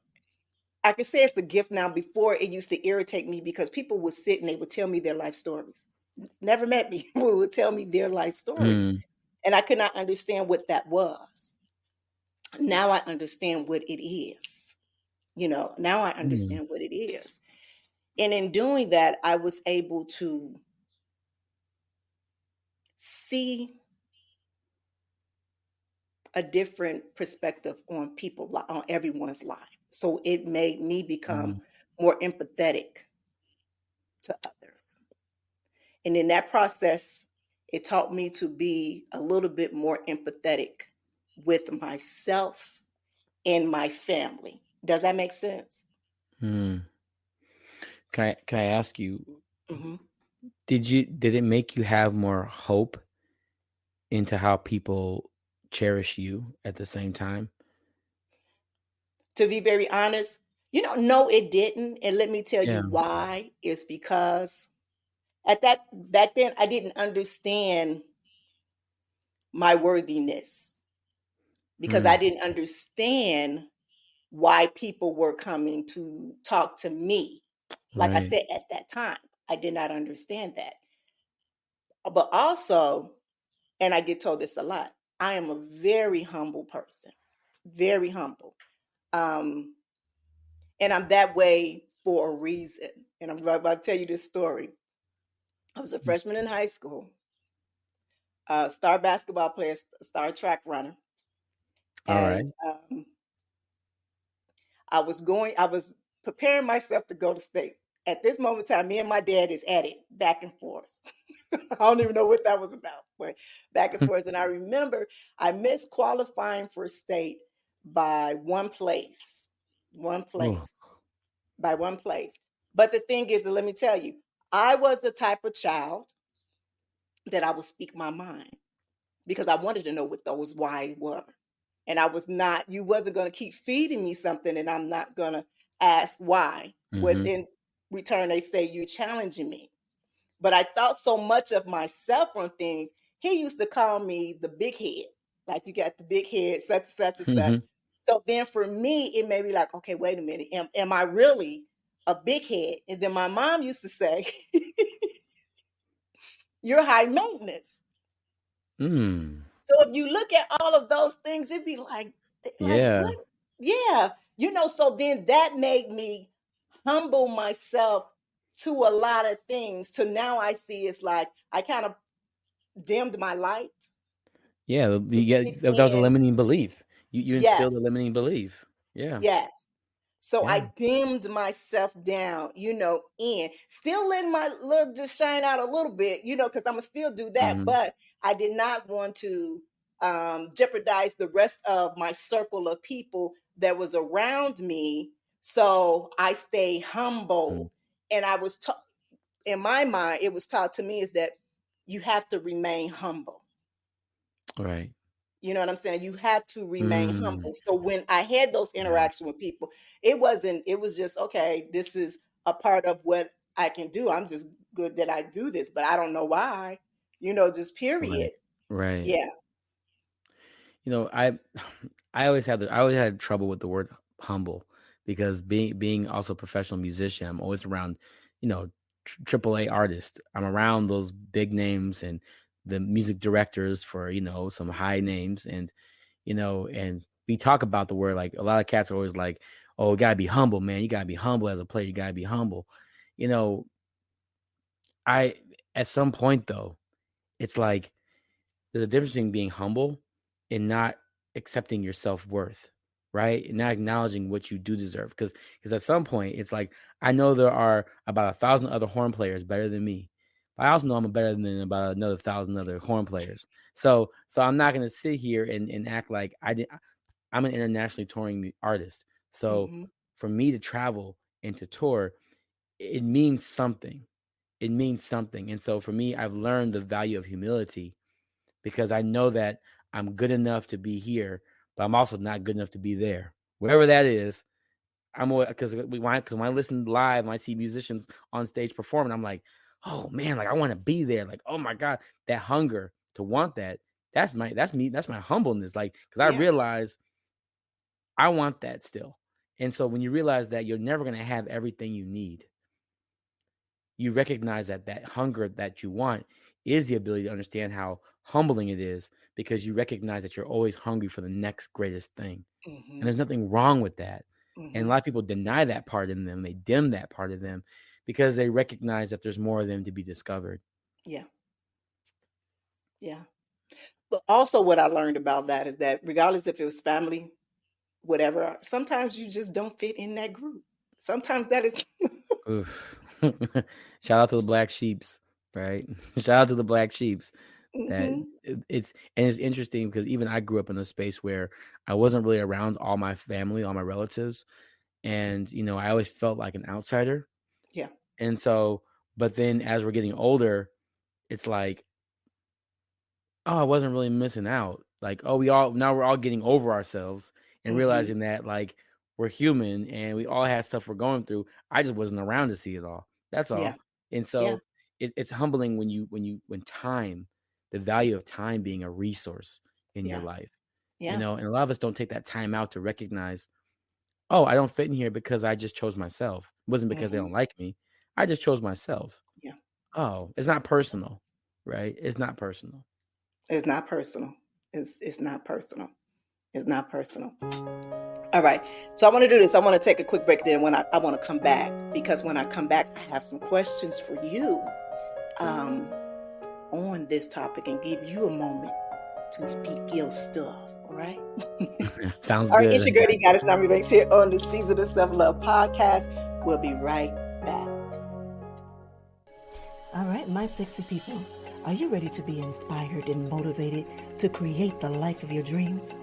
I can say it's a gift now. Before, it used to irritate me because people would sit and they would tell me their life stories. Never met me, who would tell me their life stories. Mm, And I could not understand what that was. Now I understand what it is. Now I mm, understand what it is. And in doing that, I was able to see a different perspective on on everyone's life. So it made me become mm, more empathetic to others. And in that process, it taught me to be a little bit more empathetic with myself and my family. Does that make sense? mm. Can I ask you, Hmm. did it make you have more hope into how people cherish you at the same time? To be very honest, no, it didn't. And let me tell you Yeah. why. It's because back then, I didn't understand my worthiness, because I Mm, didn't understand why people were coming to talk to me. Like I right. said, at that time, I did not understand that. But also, and I get told this a lot, I am a very humble person, very humble. Um, and I'm that way for a reason. And I'm about to tell you this story. I was a Mm. freshman in high school, star basketball player, star track runner. All right. And I was preparing myself to go to state. At this moment in time, me and my dad is at it back and forth. I don't even know what that was about, but back and forth. And I remember I missed qualifying for state by one Oh, place, by one place. But the thing is, that let me tell you, I was the type of child that I would speak my mind, because I wanted to know what those why were. And you wasn't going to keep feeding me something and I'm not going to ask why. What mm-hmm. in return they say you're challenging me. But I thought so much of myself on things. He used to call me the big head, like you got the big head, such and such and such. Mm-hmm. So then for me, it made me like, okay, wait a minute, am I really a big head? And then my mom used to say, you're high maintenance. Mm. So if you look at all of those things, you'd be like Yeah. what? Yeah. So then that made me humble myself to a lot of things. To now I see it's like I kind of dimmed my light Yeah. to fit That was a in. limiting belief. You instilled a Yes, limiting belief. Yeah. yes. So Yeah. I dimmed myself down, in still letting my look just shine out a little bit, because I'm gonna still do that. Mm-hmm. But I did not want to jeopardize the rest of my circle of people that was around me. So I stay Mm. humble. And I was taught, in my mind, it was taught to me is that you have to remain humble. Right. You know what I'm saying? You have to remain Mm, humble. So when I had those yeah, interactions with people, it was just, okay, this is a part of what I can do. I'm just good that I do this, but I don't know why, just right, period. right. Yeah. You know, I always had trouble with the word humble because being also a professional musician, I'm always around, you know, triple A artists. I'm around those big names and the music directors for, some high names and we talk about the word like a lot of cats are always like, "Oh, you gotta be humble, man. You gotta be humble as a player. You gotta be humble." You know, I at some point though, it's like there's a difference between being humble and not accepting your self-worth, right? And not acknowledging what you do deserve. Because at some point it's like I know there are about 1,000 other horn players better than me. But I also know I'm better than about another 1,000 other horn players. So I'm not gonna sit here and act like I'm an internationally touring artist. So Hmm. for me to travel and to tour, it means something. It means something. And so for me, I've learned the value of humility because I know that I'm good enough to be here, but I'm also not good enough to be there. Wherever that is, because when I listen live and I see musicians on stage performing, I'm like, oh man, like I want to be there. Like, oh my God, that hunger to want that. That's me. That's my humbleness. Like, because I Yeah. realize I want that still. And so when you realize that you're never going to have everything you need, you recognize that that hunger that you want is the ability to understand how humbling it is because you recognize that you're always hungry for the next greatest thing. And Hmm. there's nothing wrong with that. And a Hmm. lot of people deny that part in them. They dim that part of them because they recognize that there's more of them to be discovered. Yeah. Yeah. But also what I learned about that is that regardless if it was family, whatever, sometimes you just don't fit in that group. Sometimes that is. Oof. Shout out to the black sheeps, right? Shout out to the black sheeps. That Hmm. it's interesting because even I grew up in a space where I wasn't really around all my family, all my relatives, and I always felt like an outsider. Yeah. And so, but then as we're getting older, it's like, oh, I wasn't really missing out. Like, oh, we're all getting over ourselves and Hmm. realizing that like we're human and we all have stuff we're going through. I just wasn't around to see it all. That's Yeah. all. And Yeah. so it's humbling when time, the value of time being a resource in your Yeah. life, Yeah. and a lot of us don't take that time out to recognize, oh, I don't fit in here because I just chose myself. It wasn't because they Hmm. don't like me. I just chose myself. Yeah. Oh, it's not personal, right? It's not personal. It's not personal. It's not personal. It's not personal. All right. So I want to do this. I want to take a quick break. Then I want to come back because when I come back, I have some questions for you um, on this topic and give you a moment to speak your stuff. All right. Sounds All right. It's good. your girl, Goddess Nyomi Banks here on the Season of Self Love podcast. We'll be right back. All right, my sexy people. Are you ready to be inspired and motivated to create the life of your dreams?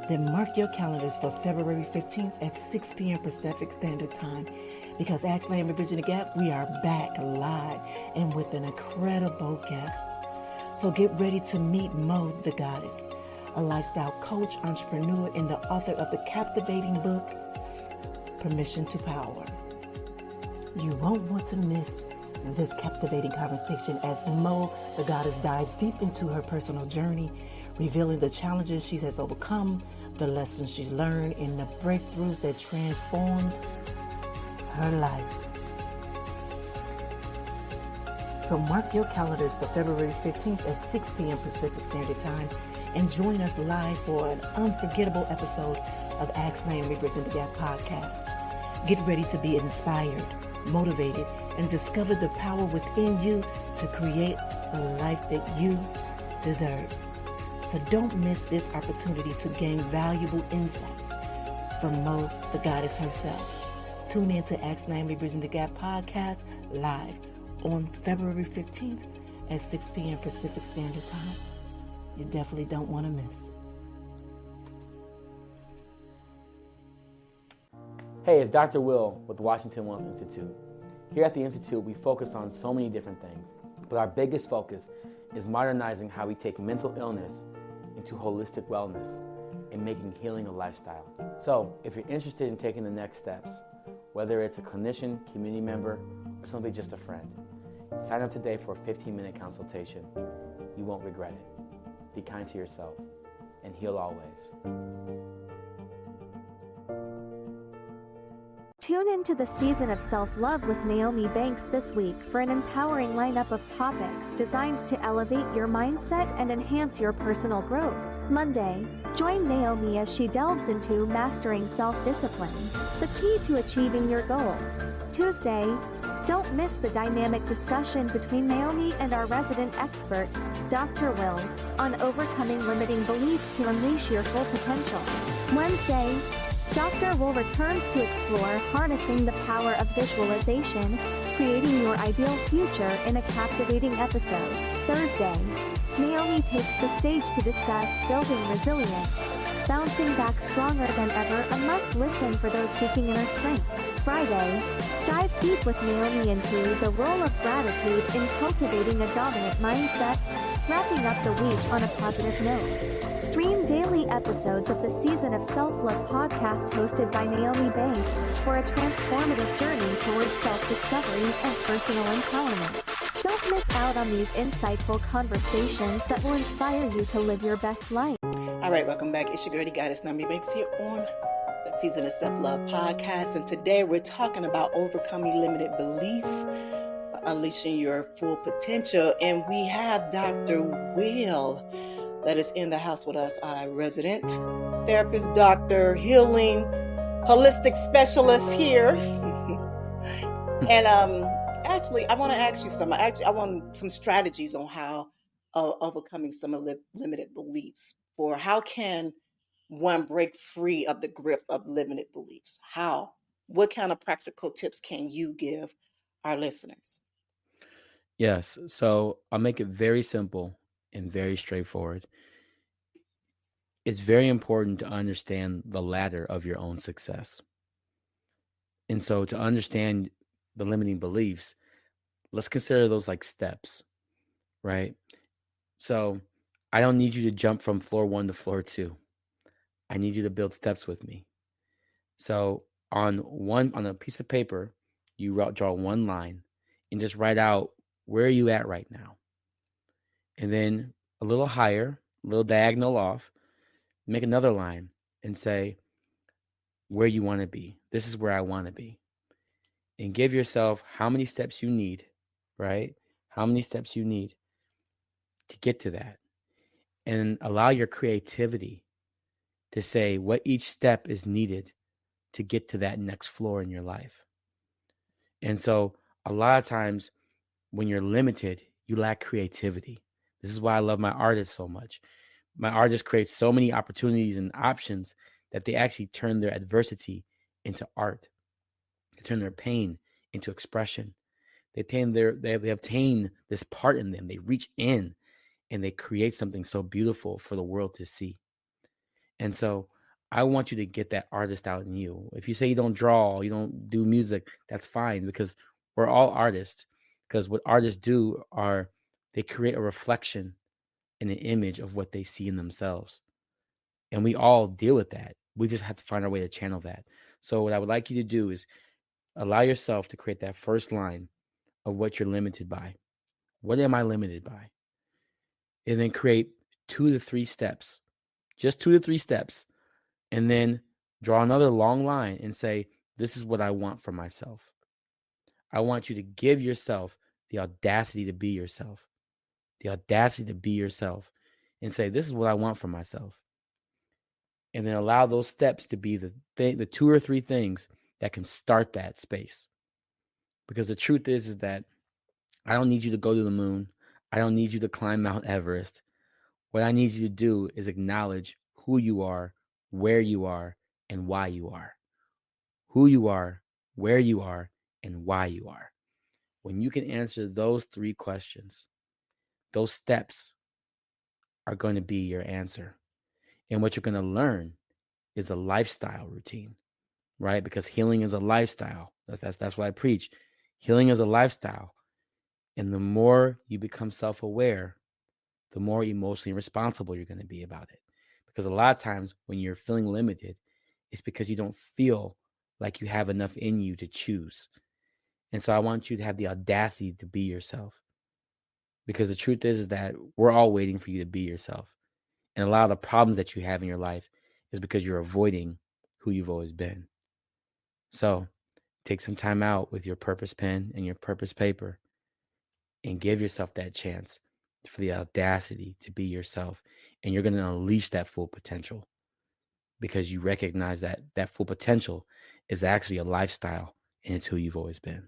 Then mark your calendars for February 15th at 6 p.m. Pacific Standard Time because Ask Naomi Bridging the Gap, we are back live and with an incredible guest. So get ready to meet Mo the Goddess, a lifestyle coach, entrepreneur, and the author of the captivating book, Permission to Power. You won't want to miss this captivating conversation as Mo the Goddess dives deep into her personal journey, revealing the challenges she has overcome, the lessons she's learned, and the breakthroughs that transformed her life. So mark your calendars for February 15th at 6 p.m. Pacific Standard Time and join us live for an unforgettable episode of Ask Naomi Bridging the Gap podcast. Get ready to be inspired, motivated, and discover the power within you to create the life that you deserve. So don't miss this opportunity to gain valuable insights from Mo, the Goddess herself. Tune in to Ask Naomi Bridging the Gap podcast live on February 15th at 6 p.m. Pacific Standard Time. You definitely don't want to miss it. Hey, it's Dr. Will with the Washington Wellness Institute. Here at the Institute, we focus on so many different things, but our biggest focus is modernizing how we take mental illness into holistic wellness and making healing a lifestyle. So if you're interested in taking the next steps, whether it's a clinician, community member, or simply just a friend, sign up today for a 15-minute consultation. You won't regret it. Be kind to yourself and heal always. Tune into the Season of Self-Love with Nyomi Banks this week for an empowering lineup of topics designed to elevate your mindset and enhance your personal growth. Monday, join Nyomi as she delves into mastering self-discipline, the key to achieving your goals. Tuesday, don't miss the dynamic discussion between Nyomi and our resident expert, Dr. Will, on overcoming limiting beliefs to unleash your full potential. Wednesday, Dr. Will returns to explore harnessing the power of visualization, creating your ideal future in a captivating episode. Thursday, Nyomi takes the stage to discuss building resilience, bouncing back stronger than ever, a must-listen for those seeking inner strength. Friday, dive deep with Nyomi into the role of gratitude in cultivating a dominant mindset, wrapping up the week on a positive note. Stream daily episodes of the Season of Self-Love podcast hosted by Nyomi Banks for a transformative journey towards self-discovery and personal empowerment. Don't miss out on these insightful conversations that will inspire you to live your best life. All right, welcome back. It's your girl, Goddess Nyomi Banks here on the Season of Self-Love podcast. And today we're talking about overcoming limited beliefs, unleashing your full potential. And we have Dr. Will that is in the house with us, our resident therapist, doctor, healing, holistic specialist here. And actually, I want to ask you something. I want some strategies on how overcoming some limited beliefs. For how can one break free of the grip of limited beliefs? How? What kind of practical tips can you give our listeners? Yes, so I'll make it very simple and very straightforward. It's very important to understand the ladder of your own success. And so to understand the limiting beliefs, let's consider those like steps, right? So I don't need you to jump from floor 1 to floor 2. I need you to build steps with me. So on a piece of paper, you draw one line and just write out where are you at right now. And then a little higher, a little diagonal off, make another line and say where you want to be. This is where I want to be. And give yourself how many steps you need, right? How many steps you need to get to that. And allow your creativity to say what each step is needed to get to that next floor in your life. And so a lot of times when you're limited, you lack creativity. This is why I love my artists so much. My artists create so many opportunities and options that they actually turn their adversity into art. They turn their pain into expression. They obtain this part in them. They reach in and they create something so beautiful for the world to see. And so I want you to get that artist out in you. If you say you don't draw, you don't do music, that's fine, because we're all artists. Because what artists do are they create a reflection and an image of what they see in themselves. And we all deal with that. We just have to find our way to channel that. So what I would like you to do is allow yourself to create that first line of what you're limited by. What am I limited by? And then create 2 to 3 steps, just 2 to 3 steps. And then draw another long line and say, this is what I want for myself. I want you to give yourself the audacity to be yourself, and say, this is what I want for myself. And then allow those steps to be the 2 or 3 things that can start that space. Because the truth is that I don't need you to go to the moon. I don't need you to climb Mount Everest. What I need you to do is acknowledge who you are, where you are, and why you are. Who you are, where you are, and why you are. When you can answer those 3 questions, those steps are going to be your answer. And what you're going to learn is a lifestyle routine, right? Because healing is a lifestyle. That's what I preach. Healing is a lifestyle. And the more you become self-aware, the more emotionally responsible you're going to be about it. Because a lot of times when you're feeling limited, it's because you don't feel like you have enough in you to choose. And so I want you to have the audacity to be yourself. Because the truth is that we're all waiting for you to be yourself. And a lot of the problems that you have in your life is because you're avoiding who you've always been. So take some time out with your purpose pen and your purpose paper and give yourself that chance for the audacity to be yourself. And you're going to unleash that full potential because you recognize that that full potential is actually a lifestyle and it's who you've always been.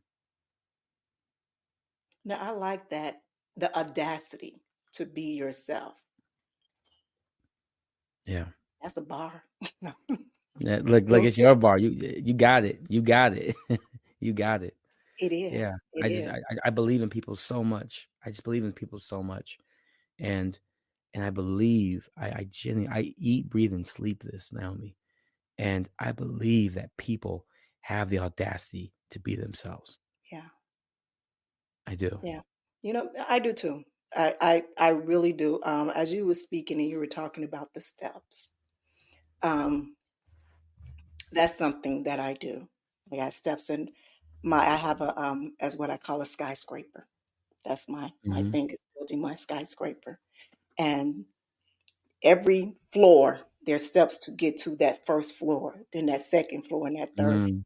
Now, I like that, the audacity to be yourself. Yeah. That's a bar. No. Yeah, look, No, it's your bar. You got it. You got it. You got it. it Yeah. is. It is. I believe in people so much. I just believe in people so much. And I believe I genuinely I eat, breathe, and sleep this, Naomi. And I believe that people have the audacity to be themselves. Yeah. I do. Yeah. I do too. I really do. As you were speaking and you were talking about the steps, um, that's something that I do. I got steps in I have as what I call a skyscraper. That's my Mm-hmm. thing is building my skyscraper. And every floor, there's steps to get to that first floor, then that second floor, and that third. Mm,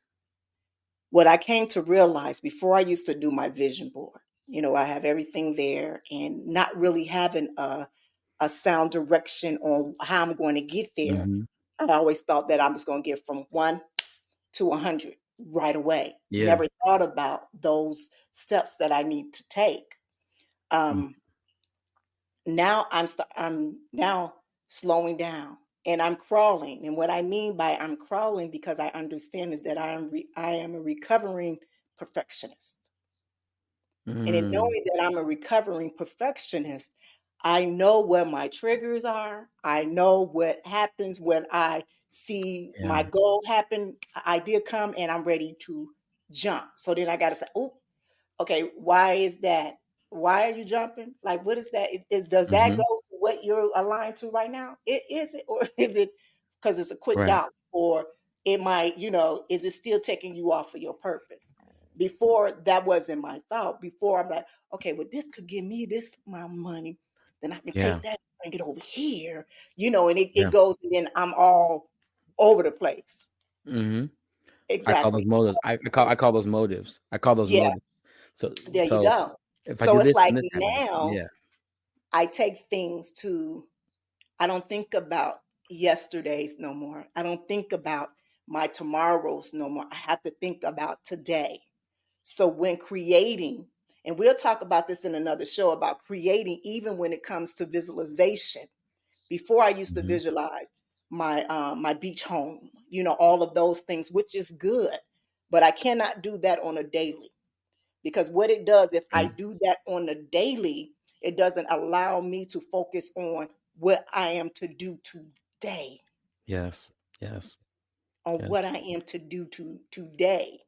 What I came to realize before, I used to do my vision board. I have everything there and not really having a sound direction on how I'm going to get there. mm-hmm. I always thought that I was going to get from 1 to 100 right away. Yeah. Never thought about those steps that I need to take. Mm, Um, I'm now slowing down and I'm crawling. And what I mean by I'm crawling, because I understand, is that I am a recovering perfectionist. And in mm, knowing that I'm a recovering perfectionist, I know where my triggers are. I know what happens when I see yeah. my goal happen, idea come, and I'm ready to jump. So then I got to say, oh, okay, why is that? Why are you jumping? Like, what is that? Does that Mm-hmm. go to what you're aligned to right now? Is it, or is it because it's a quick Right. dollar, or it might, is it still taking you off of your purpose? Before, that wasn't my thought. Before, I'm like, okay, well, this could give me this amount of money, then I can Yeah. take that and bring it over here, and Yeah. it goes, and then I'm all over the place. Mm-hmm. I call those Exactly. motives. I call those motives. I call those Yeah, motives. So there you so go. if I So do it's this, like then this happens. now Yeah. I take things to, I don't think about yesterdays no more. I don't think about my tomorrows no more. I have to think about today. So when creating, and we'll talk about this in another show about creating, even when it comes to visualization. Before, I used to Mm-hmm. visualize my beach home, all of those things, which is good, but I cannot do that on a daily. Because what it does, if I Right. do that on a daily, it doesn't allow me to focus on what I am to do today, Yes. Yes. on what Yes. I am to do today.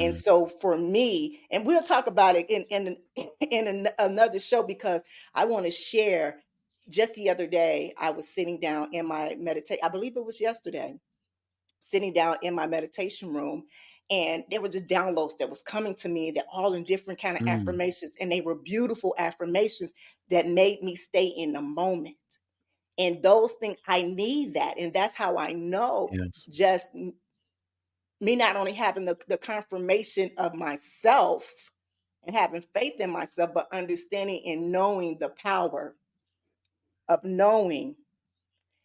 And Mm, so for me, and we'll talk about it in another show, because I want to share. Just the other day, I was sitting down in my meditation. I believe it was yesterday, sitting down in my meditation room, and there were just downloads that was coming to me, that all in different kind of mm, affirmations, and they were beautiful affirmations that made me stay in the moment. And those things, I need that, and that's how I know, yes. just me not only having the confirmation of myself and having faith in myself, but understanding and knowing the power of knowing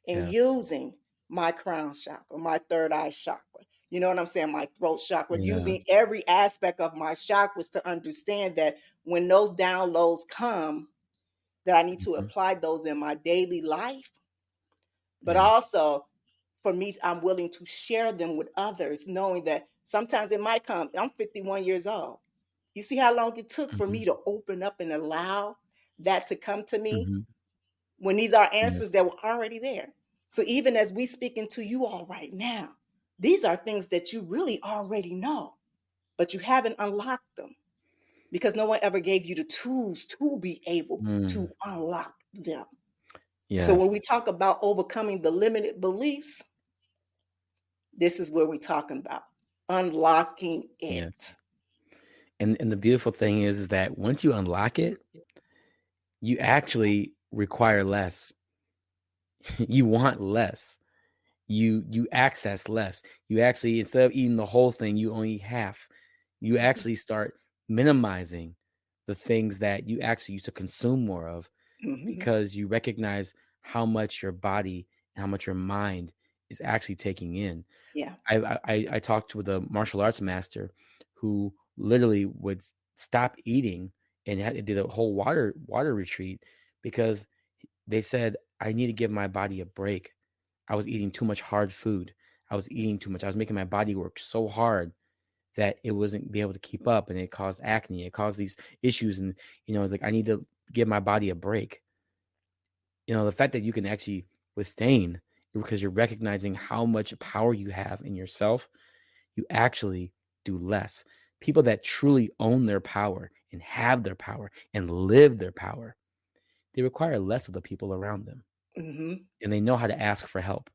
and Yeah. using my crown chakra, my third eye chakra. You know what I'm saying? My throat chakra, Yeah. using every aspect of my chakras to understand that when those downloads come, that I need to Mhm. apply those in my daily life. But Yeah. also, for me, I'm willing to share them with others, knowing that sometimes it might come. I'm 51 years old. You see how long it took for me Mhm. to open up and allow that to come to me, Mhm. when these are answers Yes. that were already there. So even as we speaking to you all right now, these are things that you really already know, but you haven't unlocked them because no one ever gave you the tools to be able to Mm. unlock them. Yes. So when we talk about overcoming the limited beliefs, this is where we're talking about unlocking it. Yes. And the beautiful thing is that once you unlock it, you actually require less. You want less. You access less. You actually, instead of eating the whole thing, you only eat half. You actually start minimizing the things that you actually used to consume more of, because you recognize how much your body and how much your mind is actually taking in. Yeah. I talked with a martial arts master who literally would stop eating and did a whole water retreat because they said, I need to give my body a break. I was eating too much hard food. I was eating too much. I was making my body work so hard that it wasn't be able to keep up, and it caused acne. It caused these issues, and it's like I need to give my body a break. The fact that you can actually withstand because you're recognizing how much power you have in yourself, you actually do less. People that truly own their power and have their power and live their power, they require less of the people around them. And they know how to ask for help.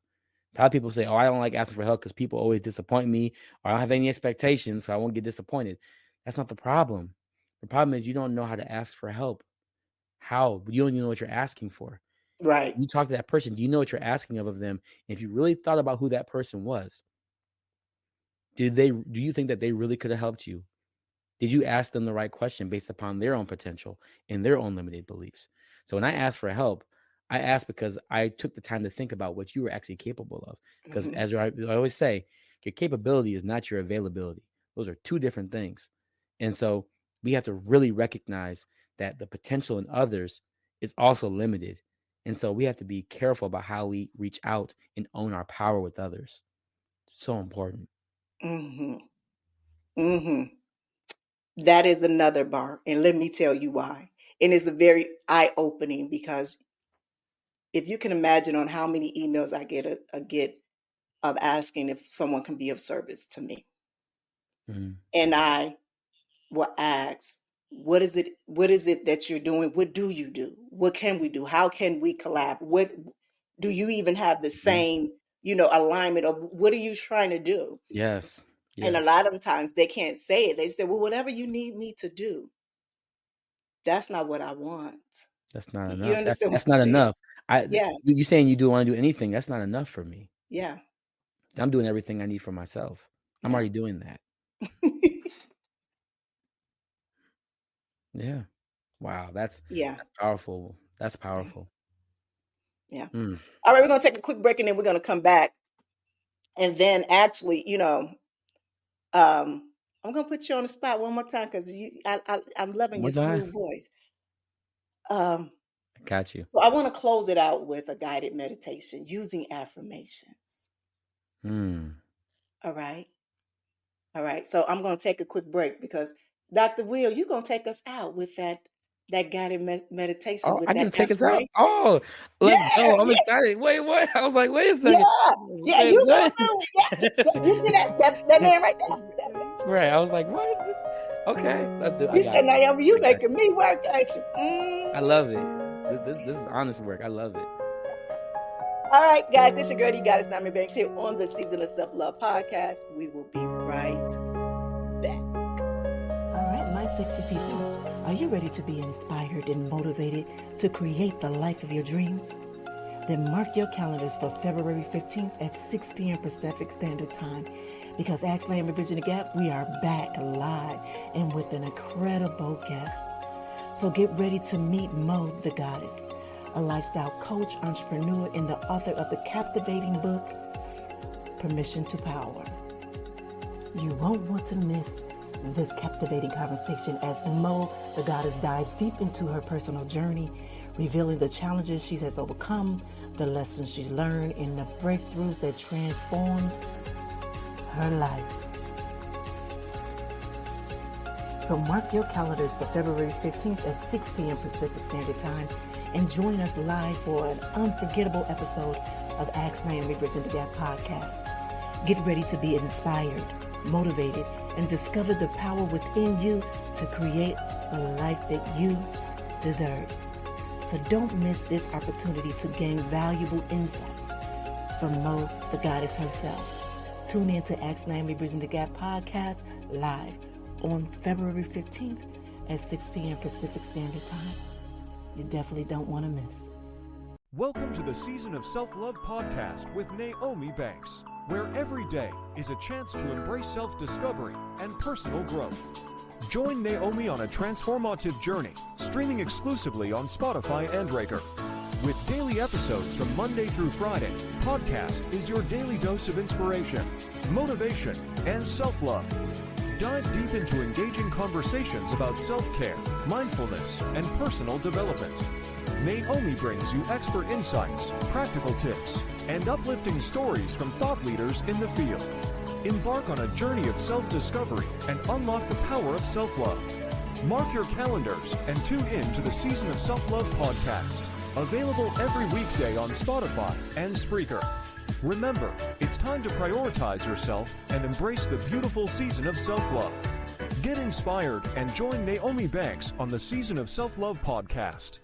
A lot of people say, oh, I don't like asking for help because people always disappoint me, or I don't have any expectations, so I won't get disappointed. That's not the problem. The problem is you don't know how to ask for help. How? You don't even know what you're asking for. Right. You talk to that person. Do you know what you're asking of them? If you really thought about who that person was, do you think that they really could have helped you? Did you ask them the right question based upon their own potential and their own limited beliefs? So when I asked for help, I asked because I took the time to think about what you were actually capable of. Because as I always say, your capability is not your availability. Those are two different things. And so we have to really recognize that the potential in others is also limited. And so we have to be careful about how we reach out and own our power with others. So important. That is another bar. And let me tell you why. And it's a very eye-opening, because if you can imagine on how many emails I get of asking if someone can be of service to me. And I will ask, what is it that you're doing? What do you do? What can we do? How can we collab? What do you even have the same, alignment of what are you trying to do? Yes. And a lot of times they can't say it. They say, well, whatever you need me to do. That's not what I want. That's not enough. You understand That's what I'm not saying? enough. Yeah. You saying you do want to do anything, that's not enough for me. Yeah. I'm doing everything I need for myself. I'm already doing that. Yeah. Wow. That's powerful. That's powerful. Yeah. All right, we're going to take a quick break and then we're going to come back. And then actually, I'm going to put you on the spot one more time because I'm loving your smooth voice. Got you. So I want to close it out with a guided meditation using affirmations. All right. All right. So I'm going to take a quick break because Dr. Will, you're going to take us out with that guided meditation. Oh, with I that can take us out. Oh, let's go. I'm excited. Wait, what? I was like, wait a second. Yeah, you going to do it. Yeah. You see that man right there? That's right. I was like, what? Okay, let's do it. You said, Nyomi, you making me work, ain't you? I love it. This is honest work. I love it. All right, guys, this is your girl, you got us, NmW&x, here on the Season of Self-Love podcast. We will be right back. All right, my sexy people, are you ready to be inspired and motivated to create the life of your dreams? Then mark your calendars for February 15th at 6 p.m. Pacific Standard Time, because Ask Nyomi Bridging the Gap, we are back live and with an incredible guest. So get ready to meet Mo, the goddess, a lifestyle coach, entrepreneur, and the author of the captivating book, Permission to Power. You won't want to miss this captivating conversation as Mo, the goddess, dives deep into her personal journey, revealing the challenges she has overcome, the lessons she's learned, and the breakthroughs that transformed her life. So mark your calendars for February 15th at 6 p.m. Pacific Standard Time and join us live for an unforgettable episode of Ask Nyomi Bridging the Gap podcast. Get ready to be inspired, motivated, and discover the power within you to create the life that you deserve. So don't miss this opportunity to gain valuable insights from Mo, the goddess herself. Tune in to Ask Nyomi Bridging the Gap podcast live on February 15th at 6 p.m. Pacific Standard Time. You definitely don't want to miss. Welcome to the Season of Self-Love podcast with Nyomi Banks, where every day is a chance to embrace self-discovery and personal growth. Join Nyomi on a transformative journey, streaming exclusively on Spotify and Breaker. With daily episodes from Monday through Friday, podcast is your daily dose of inspiration, motivation, and self-love. Dive deep into engaging conversations about self-care, mindfulness, and personal development. Nyomi brings you expert insights, practical tips, and uplifting stories from thought leaders in the field. Embark on a journey of self-discovery and unlock the power of self-love. Mark your calendars and tune in to the Season of Self-Love podcast. Available every weekday on Spotify and Spreaker. Remember, it's time to prioritize yourself and embrace the beautiful season of self-love. Get inspired and join Nyomi Banks on the Season of Self-Love podcast.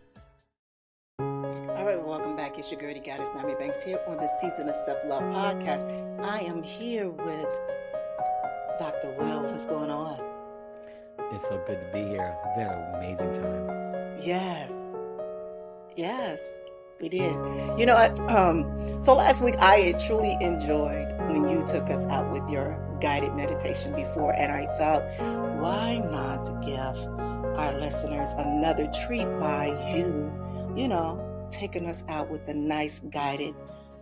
All right, welcome back. It's your girl, the goddess Nyomi Banks here on the Season of Self-Love podcast. I am here with Dr. Will. What's going on? It's so good to be here. We've had an amazing time. Yes, we did. You know what? So last week I truly enjoyed when you took us out with your guided meditation before, and I thought, why not give our listeners another treat by taking us out with a nice guided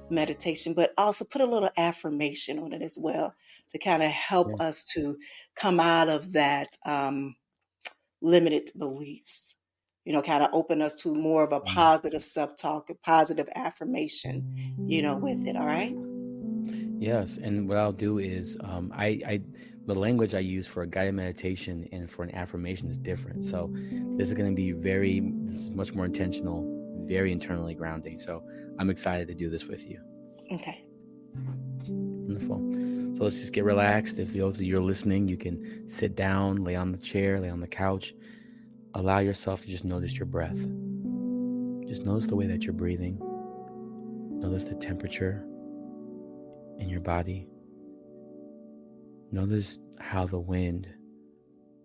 meditation, but also put a little affirmation on it as well to kind of help us to come out of that limited beliefs. Kind of open us to more of a positive self-talk, a positive affirmation, with it. All right. Yes. And what I'll do is the language I use for a guided meditation and for an affirmation is different. So this is going to be this is much more intentional, very internally grounding. So I'm excited to do this with you. Okay. Wonderful. So let's just get relaxed. If those of you are listening, you can sit down, lay on the chair, lay on the couch. Allow yourself to just notice your breath. Just notice the way that you're breathing. Notice the temperature in your body. Notice how the wind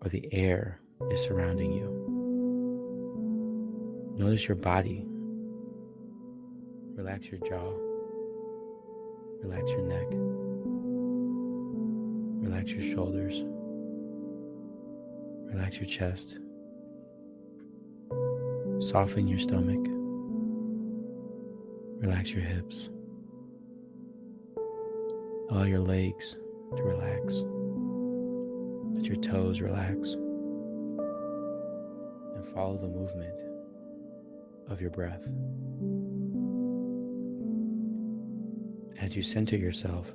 or the air is surrounding you. Notice your body. Relax your jaw. Relax your neck. Relax your shoulders. Relax your chest. Soften your stomach. Relax your hips. Allow your legs to relax. Let your toes relax. And follow the movement of your breath. As you center yourself,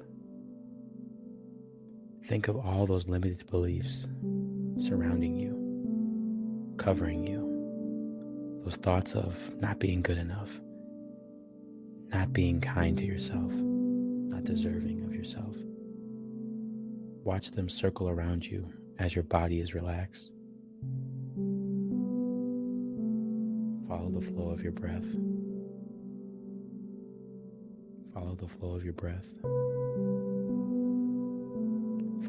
think of all those limited beliefs surrounding you, covering you. Those thoughts of not being good enough, not being kind to yourself, not deserving of yourself. Watch them circle around you as your body is relaxed. Follow the flow of your breath. Follow the flow of your breath.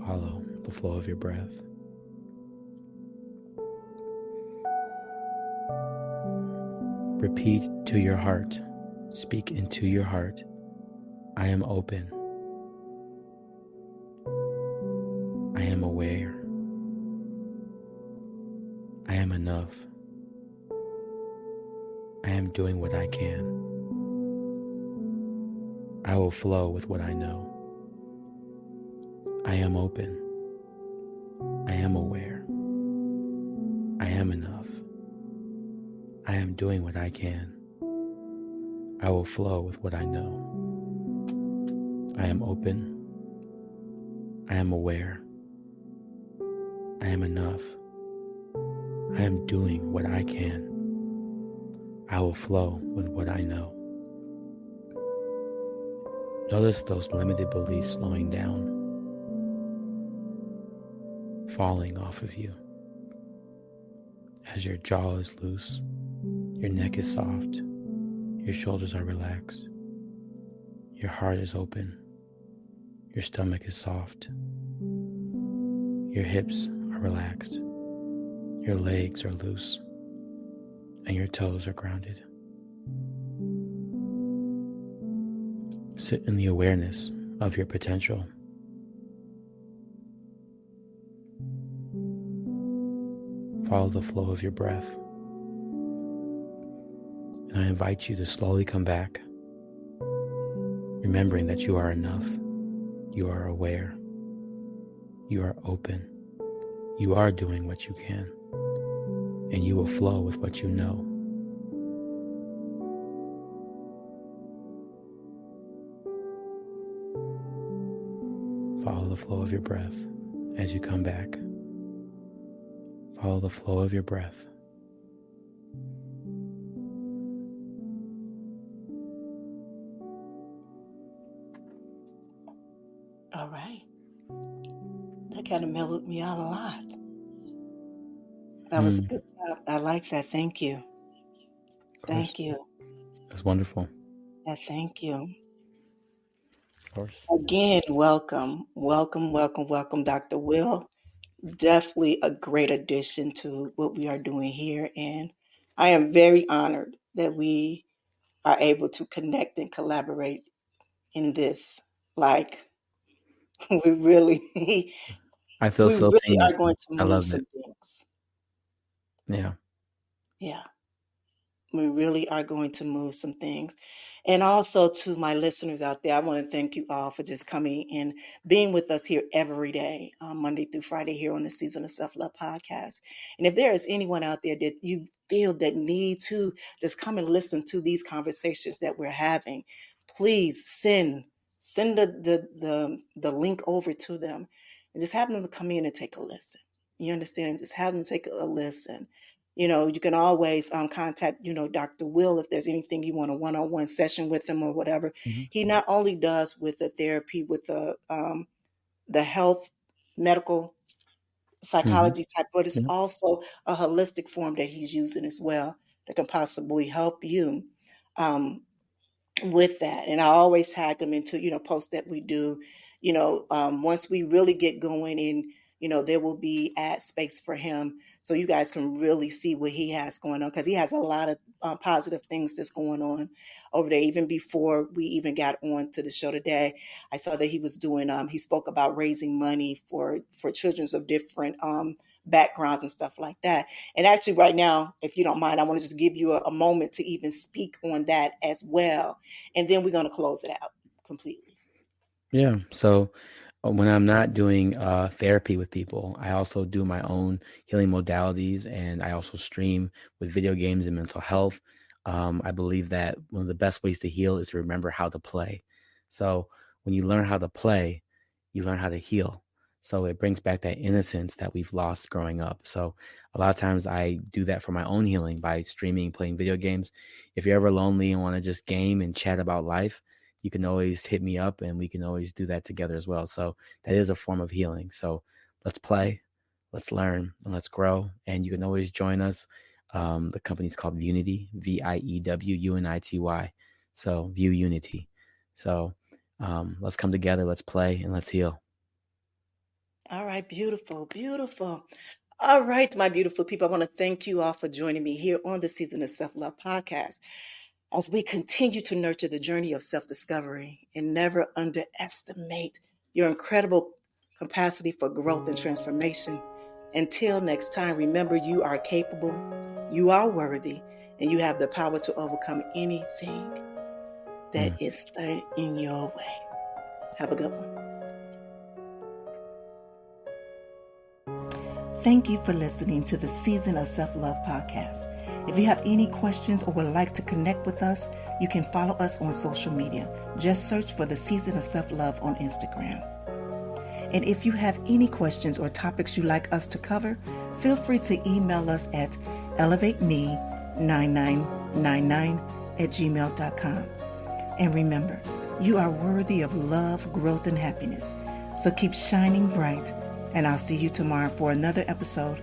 Follow the flow of your breath. Repeat to your heart. Speak into your heart. I am open. I am aware. I am enough. I am doing what I can. I will flow with what I know. I am open. I am aware. I am enough. I am doing what I can. I will flow with what I know. I am open. I am aware. I am enough. I am doing what I can. I will flow with what I know. Notice those limited beliefs slowing down, falling off of you as your jaw is loose, Your neck is soft. Your shoulders are relaxed. Your heart is open. Your stomach is soft. Your hips are relaxed. Your legs are loose. And your toes are grounded. Sit in the awareness of your potential. Follow the flow of your breath. And I invite you to slowly come back, remembering that you are enough, you are aware, you are open, you are doing what you can, and you will flow with what you know. Follow the flow of your breath as you come back. Follow the flow of your breath. All right. That kind of mellowed me out a lot. That was a good job. I like that. Thank you. Thank you. That's wonderful. Yeah, thank you. Of course. Again, welcome, Dr. Will. Definitely a great addition to what we are doing here. And I am very honored that we are able to connect and collaborate in this. Like, we really, I feel we so really seen. are going to I move love some it. things. Yeah. Yeah. We really are going to move some things. And also to my listeners out there, I want to thank you all for just coming and being with us here every day, Monday through Friday here on the Season of Self-Love podcast. And if there is anyone out there that you feel that need to just come and listen to these conversations that we're having, please send the link over to them and just have them to come in and take a listen. You understand? Just have them take a listen. You can always contact, Dr. Will if there's anything you want a one-on-one session with him or whatever. Mm-hmm. He not only does with the therapy, with the health, medical, psychology type, but it's also a holistic form that he's using as well that can possibly help you with that. And I always tag them into, posts that we do, once we really get going and, there will be ad space for him. So you guys can really see what he has going on, because he has a lot of positive things that's going on over there. Even before we even got on to the show today, I saw that he was doing, he spoke about raising money for children of different backgrounds and stuff like that. And actually right now, if you don't mind, I want to just give you a moment to even speak on that as well. And then we're going to close it out completely. Yeah. So when I'm not doing therapy with people, I also do my own healing modalities, and I also stream with video games and mental health. I believe that one of the best ways to heal is to remember how to play. So when you learn how to play, you learn how to heal. So it brings back that innocence that we've lost growing up. So a lot of times I do that for my own healing by streaming, playing video games. If you're ever lonely and want to just game and chat about life, you can always hit me up and we can always do that together as well. So that is a form of healing. So let's play, let's learn, and let's grow. And you can always join us. The company's called Unity, VIEWUNITY. So View Unity. So let's come together, let's play, and let's heal. All right. Beautiful. Beautiful. All right, my beautiful people. I want to thank you all for joining me here on the Season of Self-Love podcast, as we continue to nurture the journey of self-discovery and never underestimate your incredible capacity for growth and transformation. Until next time, remember, you are capable, you are worthy, and you have the power to overcome anything that is standing in your way. Have a good one. Thank you for listening to the Season of Self-Love podcast. If you have any questions or would like to connect with us, you can follow us on social media. Just search for the Season of Self-Love on Instagram. And if you have any questions or topics you'd like us to cover, feel free to email us at elevateme9999@gmail.com. And remember, you are worthy of love, growth, and happiness. So keep shining bright, and I'll see you tomorrow for another episode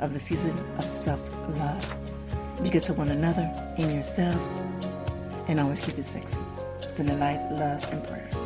of the Season of Self-Love. Be good to one another and yourselves, and always keep it sexy. Send the light, love, and prayers.